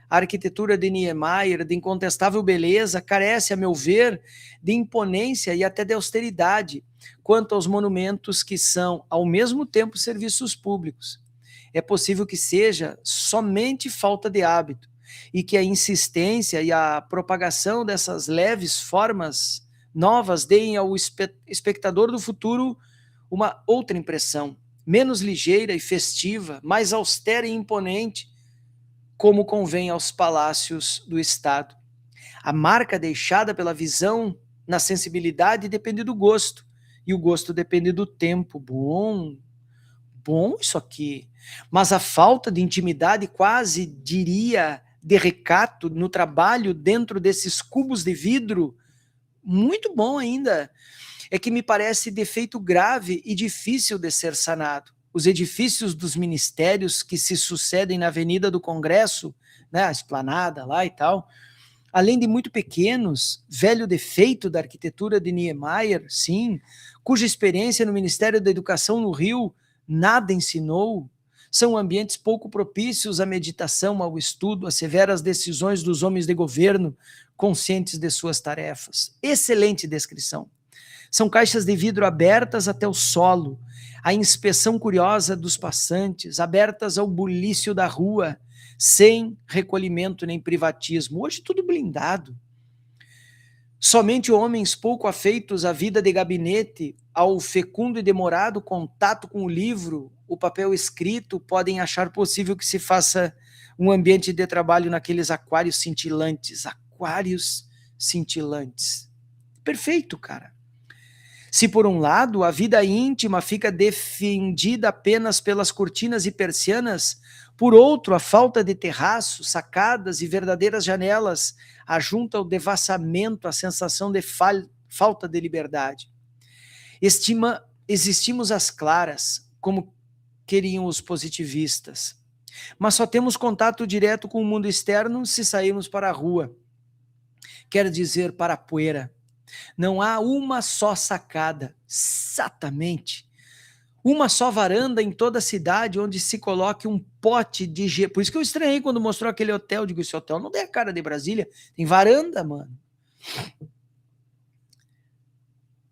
A arquitetura de Niemeyer, de incontestável beleza, carece, a meu ver, de imponência e até de austeridade, quanto aos monumentos que são, ao mesmo tempo, serviços públicos. É possível que seja somente falta de hábito e que a insistência e a propagação dessas leves formas novas deem ao espectador do futuro uma outra impressão, menos ligeira e festiva, mais austera e imponente, como convém aos palácios do Estado. A marca deixada pela visão na sensibilidade depende do gosto, e o gosto depende do tempo. Bom isso aqui. Mas a falta de intimidade, quase diria, de recato no trabalho dentro desses cubos de vidro, muito bom ainda, é que me parece defeito grave e difícil de ser sanado. Os edifícios dos ministérios que se sucedem na Avenida do Congresso, né, a esplanada lá e tal, além de muito pequenos, velho defeito da arquitetura de Niemeyer, sim, cuja experiência no Ministério da Educação no Rio nada ensinou, são ambientes pouco propícios à meditação, ao estudo, às severas decisões dos homens de governo, conscientes de suas tarefas. Excelente descrição. São caixas de vidro abertas até o solo, à inspeção curiosa dos passantes, abertas ao bulício da rua, sem recolhimento nem privatismo. Hoje tudo blindado. Somente homens pouco afeitos à vida de gabinete, ao fecundo e demorado contato com o livro, o papel escrito, podem achar possível que se faça um ambiente de trabalho naqueles aquários cintilantes. Aquários cintilantes. Perfeito, cara. Se por um lado a vida íntima fica defendida apenas pelas cortinas e persianas, por outro a falta de terraço, sacadas e verdadeiras janelas ajunta o devassamento, a sensação de falta de liberdade. Existimos às claras, como queriam os positivistas, mas só temos contato direto com o mundo externo se sairmos para a rua, quer dizer, para a poeira. Não há uma só sacada, exatamente, uma só varanda em toda a cidade onde se coloque um pote de gelo. Por isso que eu estranhei quando mostrou aquele hotel. Digo, esse hotel não tem a cara de Brasília, tem varanda, mano.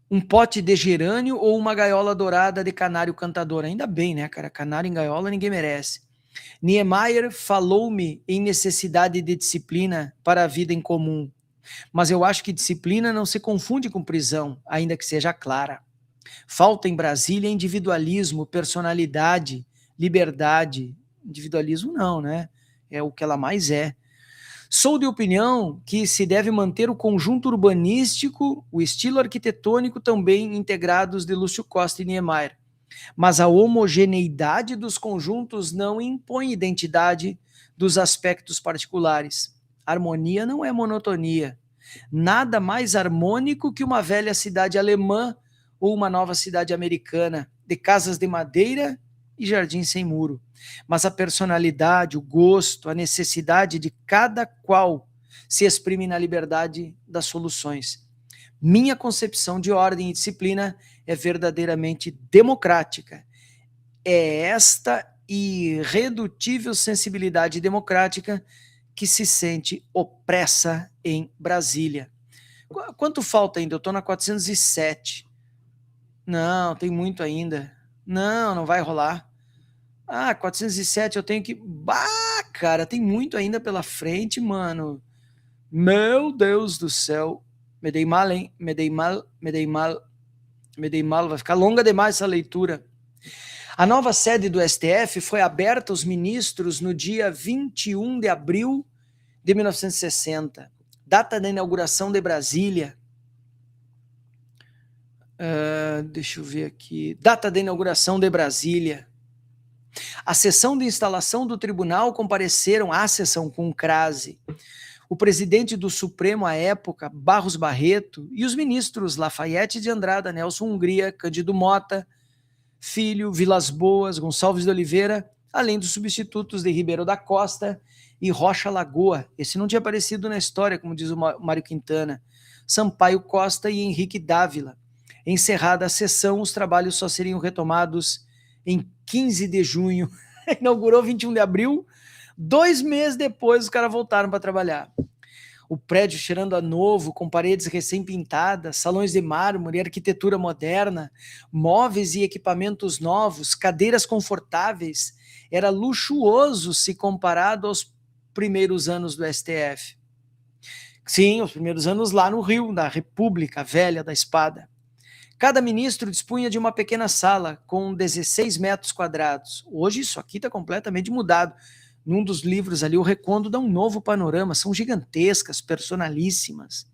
Um pote de gerânio ou uma gaiola dourada de canário cantador. Ainda bem, né, cara? Canário em gaiola ninguém merece. Niemeyer falou-me em necessidade de disciplina para a vida em comum, mas eu acho que disciplina não se confunde com prisão, ainda que seja clara. Falta em Brasília individualismo, personalidade, liberdade. Individualismo não, né? É o que ela mais é. Sou de opinião que se deve manter o conjunto urbanístico, o estilo arquitetônico também integrados de Lúcio Costa e Niemeyer. Mas a homogeneidade dos conjuntos não impõe identidade dos aspectos particulares. Harmonia não é monotonia. Nada mais harmônico que uma velha cidade alemã ou uma nova cidade americana, de casas de madeira e jardins sem muro. Mas a personalidade, o gosto, a necessidade de cada qual se exprime na liberdade das soluções. Minha concepção de ordem e disciplina é verdadeiramente democrática. É esta irredutível sensibilidade democrática que se sente opressa em Brasília. Quanto falta ainda? Eu estou na 407. Não, tem muito ainda. Não vai rolar. 407 eu tenho que... cara, tem muito ainda pela frente, mano. Meu Deus do céu. Me dei mal, hein? Me dei mal. Vai ficar longa demais essa leitura. A nova sede do STF foi aberta aos ministros no dia 21 de abril de 1960. Data da inauguração de Brasília. Deixa eu ver aqui. Data da inauguração de Brasília. A sessão de instalação do tribunal compareceram à sessão com crase o presidente do Supremo à época, Barros Barreto, e os ministros Lafayette de Andrada, Nelson Hungria, Cândido Mota, Filho, Vilas Boas, Gonçalves de Oliveira, além dos substitutos de Ribeiro da Costa e Rocha Lagoa. Esse não tinha aparecido na história, como diz o Mário Quintana. Sampaio Costa e Henrique Dávila. Encerrada a sessão, os trabalhos só seriam retomados em 15 de junho. Inaugurou 21 de abril, 2 meses depois os caras voltaram para trabalhar. O prédio cheirando a novo, com paredes recém-pintadas, salões de mármore, arquitetura moderna, móveis e equipamentos novos, cadeiras confortáveis. Era luxuoso se comparado aos primeiros anos do STF. Sim, os primeiros anos lá no Rio, na República Velha da Espada. Cada ministro dispunha de uma pequena sala com 16 metros quadrados. Hoje isso aqui está completamente mudado. Num dos livros ali, o Recondo dá um novo panorama, são gigantescas, personalíssimas,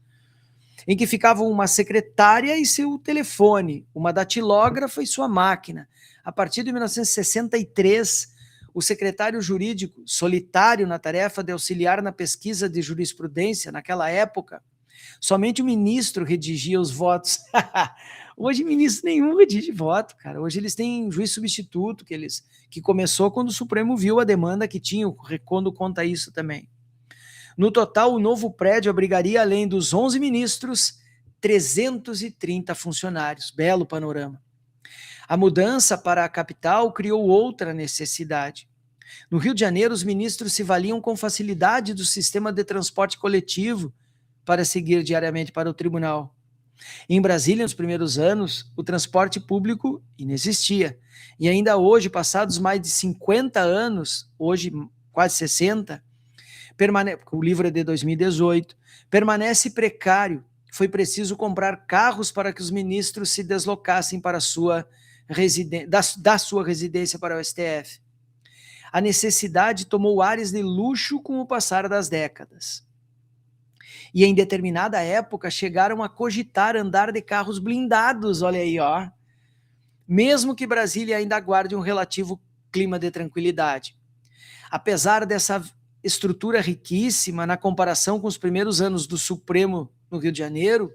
em que ficavam uma secretária e seu telefone, uma datilógrafa e sua máquina. A partir de 1963, o secretário jurídico, solitário na tarefa de auxiliar na pesquisa de jurisprudência, naquela época, somente o ministro redigia os votos. Hoje ministro nenhum redige voto, cara. Hoje eles têm juiz substituto, que começou quando o Supremo viu a demanda que tinha, o Recondo conta isso também. No total, o novo prédio abrigaria, além dos 11 ministros, 330 funcionários. Belo panorama. A mudança para a capital criou outra necessidade. No Rio de Janeiro, os ministros se valiam com facilidade do sistema de transporte coletivo para seguir diariamente para o tribunal. Em Brasília, nos primeiros anos, o transporte público inexistia. E ainda hoje, passados mais de 50 anos, hoje quase 60, o livro é de 2018, permanece precário. Foi preciso comprar carros para que os ministros se deslocassem para da sua residência para o STF. A necessidade tomou ares de luxo com o passar das décadas. E em determinada época chegaram a cogitar andar de carros blindados, olha aí, ó. Mesmo que Brasília ainda guarde um relativo clima de tranquilidade. Apesar dessa estrutura riquíssima na comparação com os primeiros anos do Supremo no Rio de Janeiro,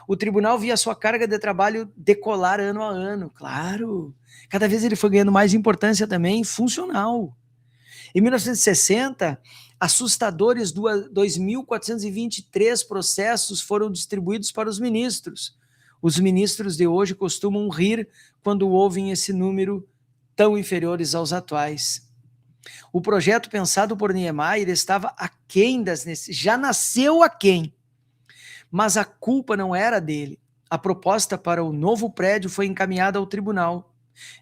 o tribunal via sua carga de trabalho decolar ano a ano, claro. Cada vez ele foi ganhando mais importância também funcional. Em 1960, assustadores 2.423 processos foram distribuídos para os ministros. Os ministros de hoje costumam rir quando ouvem esse número tão inferiores aos atuais. O projeto pensado por Niemeyer estava aquém das necessidades, já nasceu aquém, mas a culpa não era dele. A proposta para o novo prédio foi encaminhada ao tribunal.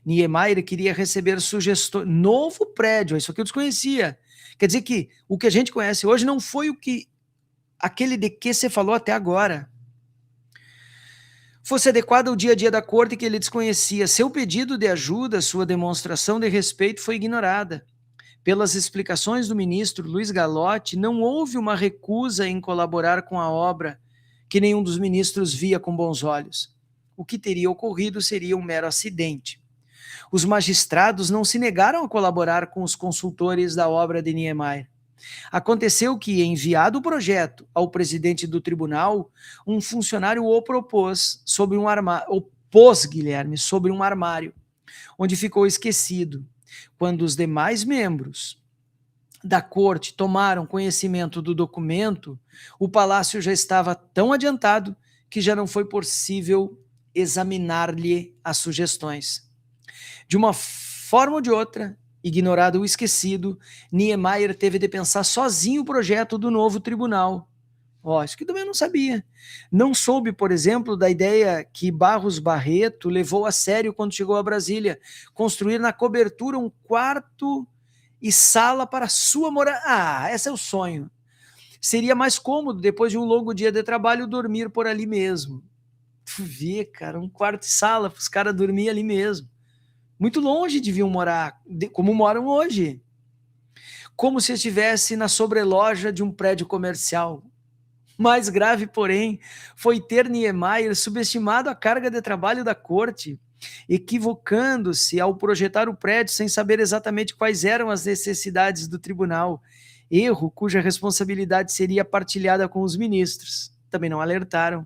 Niemeyer queria receber sugestões. Novo prédio, isso aqui eu desconhecia. Quer dizer que o que a gente conhece hoje não foi aquele de que você falou até agora. Fosse adequado ao dia a dia da corte que ele desconhecia. Seu pedido de ajuda, sua demonstração de respeito foi ignorada. Pelas explicações do ministro Luiz Galotti, não houve uma recusa em colaborar com a obra que nenhum dos ministros via com bons olhos. O que teria ocorrido seria um mero acidente. Os magistrados não se negaram a colaborar com os consultores da obra de Niemeyer. Aconteceu que, enviado o projeto ao presidente do tribunal, um funcionário o propôs sobre um armário, opôs Guilherme sobre um armário, onde ficou esquecido. Quando os demais membros da corte tomaram conhecimento do documento, o palácio já estava tão adiantado que já não foi possível examinar-lhe as sugestões. De uma forma ou de outra, ignorado ou esquecido, Niemeyer teve de pensar sozinho o projeto do novo tribunal. Isso que também eu não sabia. Não soube, por exemplo, da ideia que Barros Barreto levou a sério quando chegou a Brasília, construir na cobertura um quarto e sala para sua moradia. Esse é o sonho. Seria mais cômodo, depois de um longo dia de trabalho, dormir por ali mesmo. Tu vê, cara, um quarto e sala para os caras dormir ali mesmo. Muito longe deviam morar, como moram hoje. Como se estivesse na sobreloja de um prédio comercial. Mais grave, porém, foi ter Niemeyer subestimado a carga de trabalho da corte, equivocando-se ao projetar o prédio sem saber exatamente quais eram as necessidades do tribunal, erro cuja responsabilidade seria partilhada com os ministros. Também não alertaram.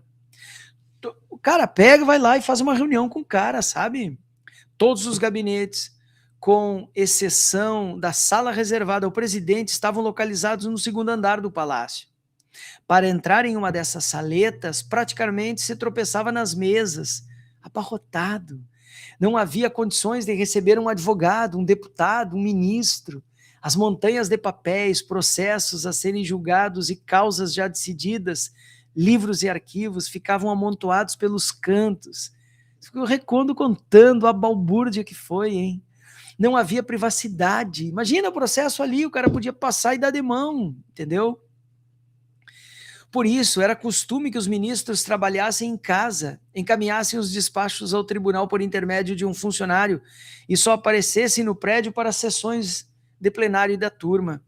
O cara pega, vai lá e faz uma reunião com o cara, sabe? Todos os gabinetes, com exceção da sala reservada ao presidente, estavam localizados no segundo andar do palácio. Para entrar em uma dessas saletas, praticamente se tropeçava nas mesas, abarrotado. Não havia condições de receber um advogado, um deputado, um ministro. As montanhas de papéis, processos a serem julgados e causas já decididas, livros e arquivos ficavam amontoados pelos cantos. Eu recordo contando a balbúrdia que foi, hein? Não havia privacidade. Imagina o processo ali, o cara podia passar e dar de mão, entendeu? Por isso, era costume que os ministros trabalhassem em casa, encaminhassem os despachos ao tribunal por intermédio de um funcionário e só aparecessem no prédio para as sessões de plenário e da turma.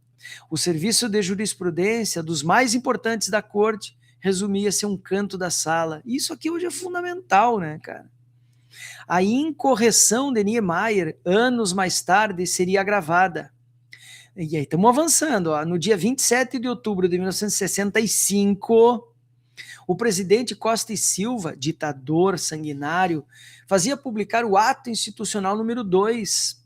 O serviço de jurisprudência, dos mais importantes da corte, resumia-se a um canto da sala. Isso aqui hoje é fundamental, né, cara? A incorreção de Niemeyer, anos mais tarde, seria agravada. E aí estamos avançando. No dia 27 de outubro de 1965, o presidente Costa e Silva, ditador sanguinário, fazia publicar o ato institucional número 2.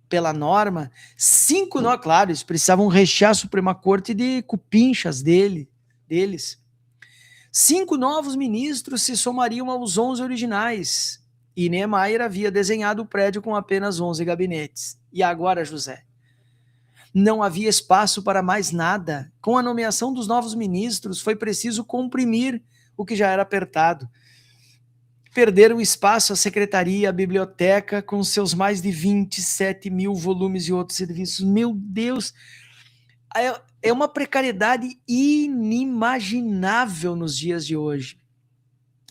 Pela norma, 5 nós, claro, eles precisavam rechear a Suprema Corte de cupinchas deles. 5 novos ministros se somariam aos 11 originais. E Niemeyer havia desenhado o prédio com apenas 11 gabinetes. E agora, José? Não havia espaço para mais nada. Com a nomeação dos novos ministros, foi preciso comprimir o que já era apertado. Perderam espaço a secretaria, a biblioteca, com seus mais de 27 mil volumes e outros serviços. Meu Deus! É uma precariedade inimaginável nos dias de hoje.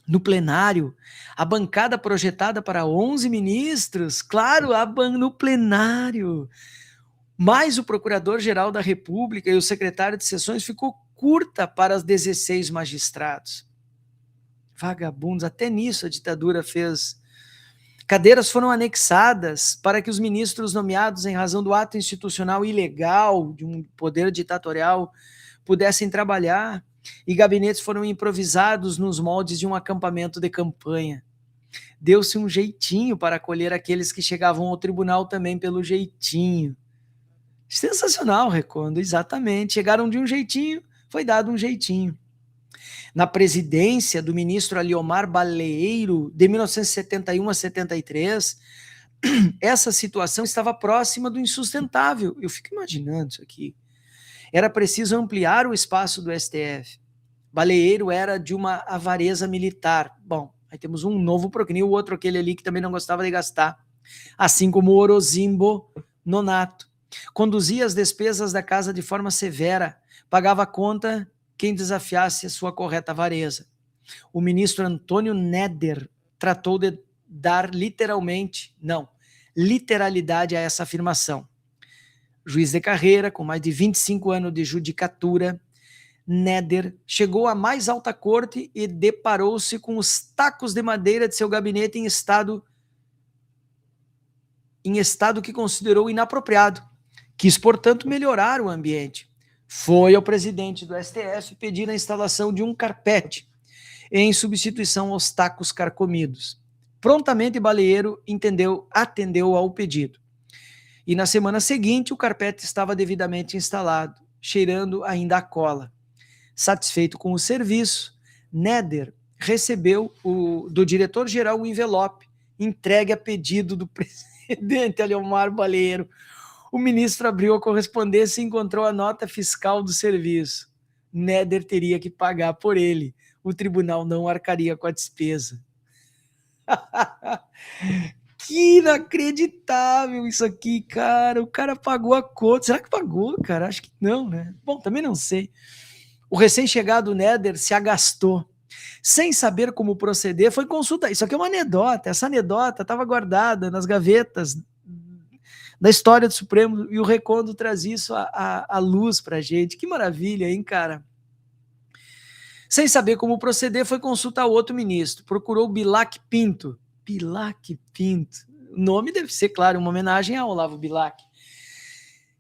No plenário, a bancada projetada para 11 ministros, claro, no plenário, mas o procurador-geral da República e o secretário de sessões ficou curta para os 16 magistrados. Vagabundos, até nisso a ditadura fez. Cadeiras foram anexadas para que os ministros nomeados em razão do ato institucional ilegal de um poder ditatorial pudessem trabalhar, e gabinetes foram improvisados nos moldes de um acampamento de campanha. Deu-se um jeitinho para acolher aqueles que chegavam ao tribunal também pelo jeitinho. Sensacional, Recondo, exatamente. Chegaram de um jeitinho, foi dado um jeitinho. Na presidência do ministro Aliomar Baleiro, de 1971 a 73, essa situação estava próxima do insustentável. Eu fico imaginando isso aqui. Era preciso ampliar o espaço do STF. Baleiro era de uma avareza militar. Bom, aí temos um novo procrinho, o outro aquele ali que também não gostava de gastar. assim como Orozimbo Nonato. Conduzia as despesas da casa de forma severa, pagava a conta quem desafiasse a sua correta avareza. O ministro Antônio Neder tratou de dar literalidade a essa afirmação. Juiz de carreira, com mais de 25 anos de judicatura, Neder chegou à mais alta corte e deparou-se com os tacos de madeira de seu gabinete em estado que considerou inapropriado. Quis, portanto, melhorar o ambiente. Foi ao presidente do STF pedir a instalação de um carpete em substituição aos tacos carcomidos. Prontamente, Baleiro atendeu ao pedido. E na semana seguinte, o carpete estava devidamente instalado, cheirando ainda a cola. Satisfeito com o serviço, Neder recebeu do diretor-geral o envelope, entregue a pedido do presidente Aleomar Baleiro. O ministro abriu a correspondência e encontrou a nota fiscal do serviço. Neder teria que pagar por ele. O tribunal não arcaria com a despesa. Que inacreditável isso aqui, cara. O cara pagou a conta. Será que pagou, cara? Acho que não, né? Bom, também não sei. O recém-chegado Neder se agastou. Sem saber como proceder, foi consultar. Isso aqui é uma anedota. Essa anedota estava guardada nas gavetas da história do Supremo e o Recondo traz isso à luz para a gente. Que maravilha, hein, cara? Sem saber como proceder, foi consultar outro ministro. Procurou Bilac Pinto. Bilac Pinto. O nome deve ser, claro, uma homenagem a Olavo Bilac,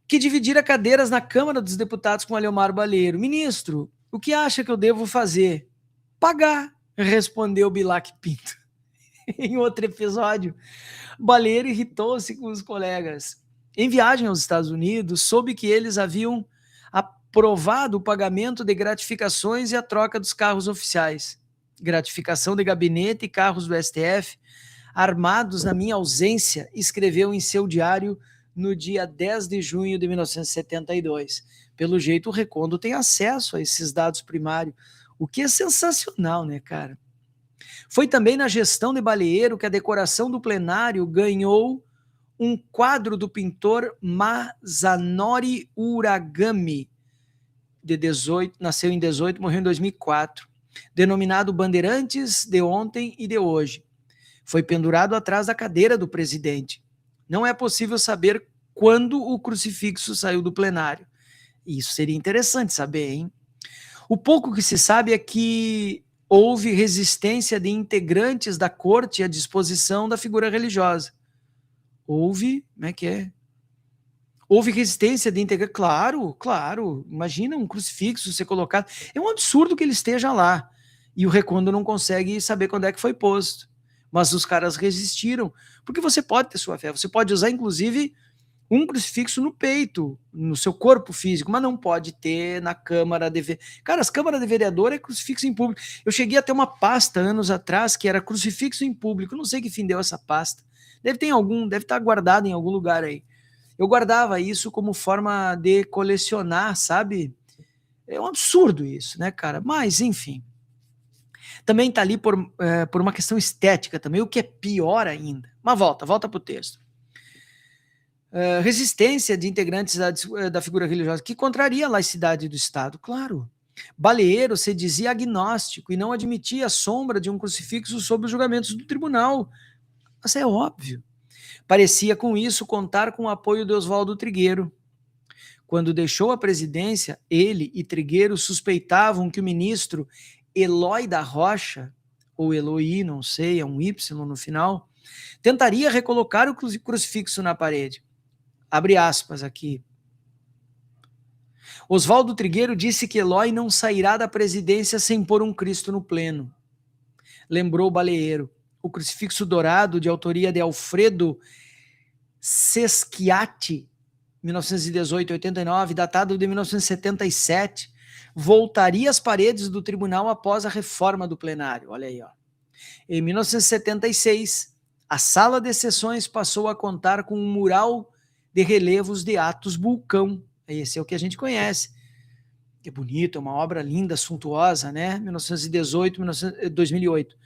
que dividira cadeiras na Câmara dos Deputados com Aleomar Baleiro. Ministro, o que acha que eu devo fazer? Pagar, respondeu Bilac Pinto. Em outro episódio, Baleiro irritou-se com os colegas. Em viagem aos Estados Unidos, soube que eles haviam aprovado o pagamento de gratificações e a troca dos carros oficiais. Gratificação de gabinete e carros do STF, armados na minha ausência, escreveu em seu diário no dia 10 de junho de 1972. Pelo jeito, o Recondo tem acesso a esses dados primários, o que é sensacional, né, cara? Foi também na gestão de Baleiro que a decoração do plenário ganhou um quadro do pintor Masanori Uragami, nasceu em 18, morreu em 2004, denominado Bandeirantes de Ontem e de Hoje. Foi pendurado atrás da cadeira do presidente. Não é possível saber quando o crucifixo saiu do plenário. Isso seria interessante saber, hein? O pouco que se sabe é que houve resistência de integrantes da corte à disposição da figura religiosa. Houve, como é que é? Houve resistência de integrantes, claro, imagina um crucifixo ser colocado. É um absurdo que ele esteja lá. E o Recondo não consegue saber quando é que foi posto. Mas os caras resistiram, porque você pode ter sua fé, você pode usar, inclusive, um crucifixo no peito, no seu corpo físico, mas não pode ter na Câmara de Vereador. Cara, as câmaras de vereador é crucifixo em público. Eu cheguei a ter uma pasta anos atrás que era crucifixo em público, não sei que fim deu essa pasta. Deve estar guardado em algum lugar aí. Eu guardava isso como forma de colecionar, sabe? É um absurdo isso, né, cara? Mas, enfim. Também está ali por uma questão estética também, o que é pior ainda. Mas volta para o texto. Resistência de integrantes da figura religiosa, que contraria a laicidade do Estado, claro. Baleiro se dizia agnóstico e não admitia a sombra de um crucifixo sob os julgamentos do tribunal. Mas é óbvio. Parecia com isso contar com o apoio de Oswaldo Trigueiro. Quando deixou a presidência, ele e Trigueiro suspeitavam que o ministro Eloy da Rocha, ou Eloy, não sei, é um Y no final, tentaria recolocar o crucifixo na parede. Abre aspas aqui. Oswaldo Trigueiro disse que Eloy não sairá da presidência sem pôr um Cristo no pleno. Lembrou Baleiro. O crucifixo dourado, de autoria de Alfredo Seschiatti, 1918-89, datado de 1977, voltaria às paredes do tribunal após a reforma do plenário. Olha aí, ó. Em 1976, a sala de sessões passou a contar com um mural de relevos de Atos Bulcão. Esse é o que a gente conhece. Que bonito, é uma obra linda, suntuosa, né? 1918, 2008.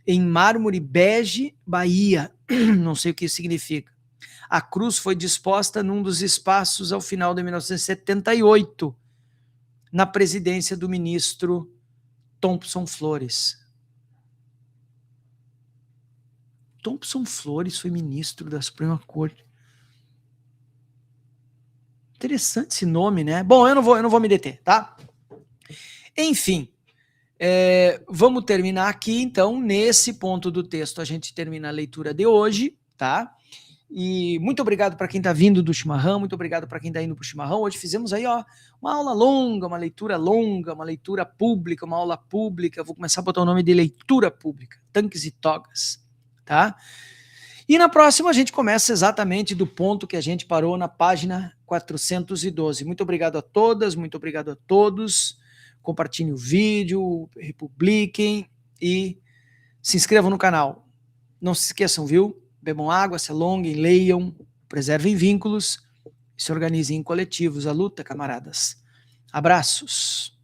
Em mármore bege, Bahia. Não sei o que isso significa. A cruz foi disposta num dos espaços ao final de 1978, na presidência do ministro Thompson Flores. Thompson Flores foi ministro da Suprema Corte. Interessante esse nome, né? Bom, eu não vou me deter, tá? Enfim, vamos terminar aqui, então, nesse ponto do texto, a gente termina a leitura de hoje, tá? E muito obrigado para quem está vindo do chimarrão, muito obrigado para quem está indo para o chimarrão. Hoje fizemos aí, ó, uma aula longa, uma leitura pública, uma aula pública. Vou começar a botar o nome de leitura pública, tanques e togas, tá? E na próxima a gente começa exatamente do ponto que a gente parou na página 412. Muito obrigado a todas, muito obrigado a todos. Compartilhem o vídeo, republiquem e se inscrevam no canal. Não se esqueçam, viu? Bebam água, se alonguem, leiam, preservem vínculos e se organizem em coletivos. A luta, camaradas. Abraços.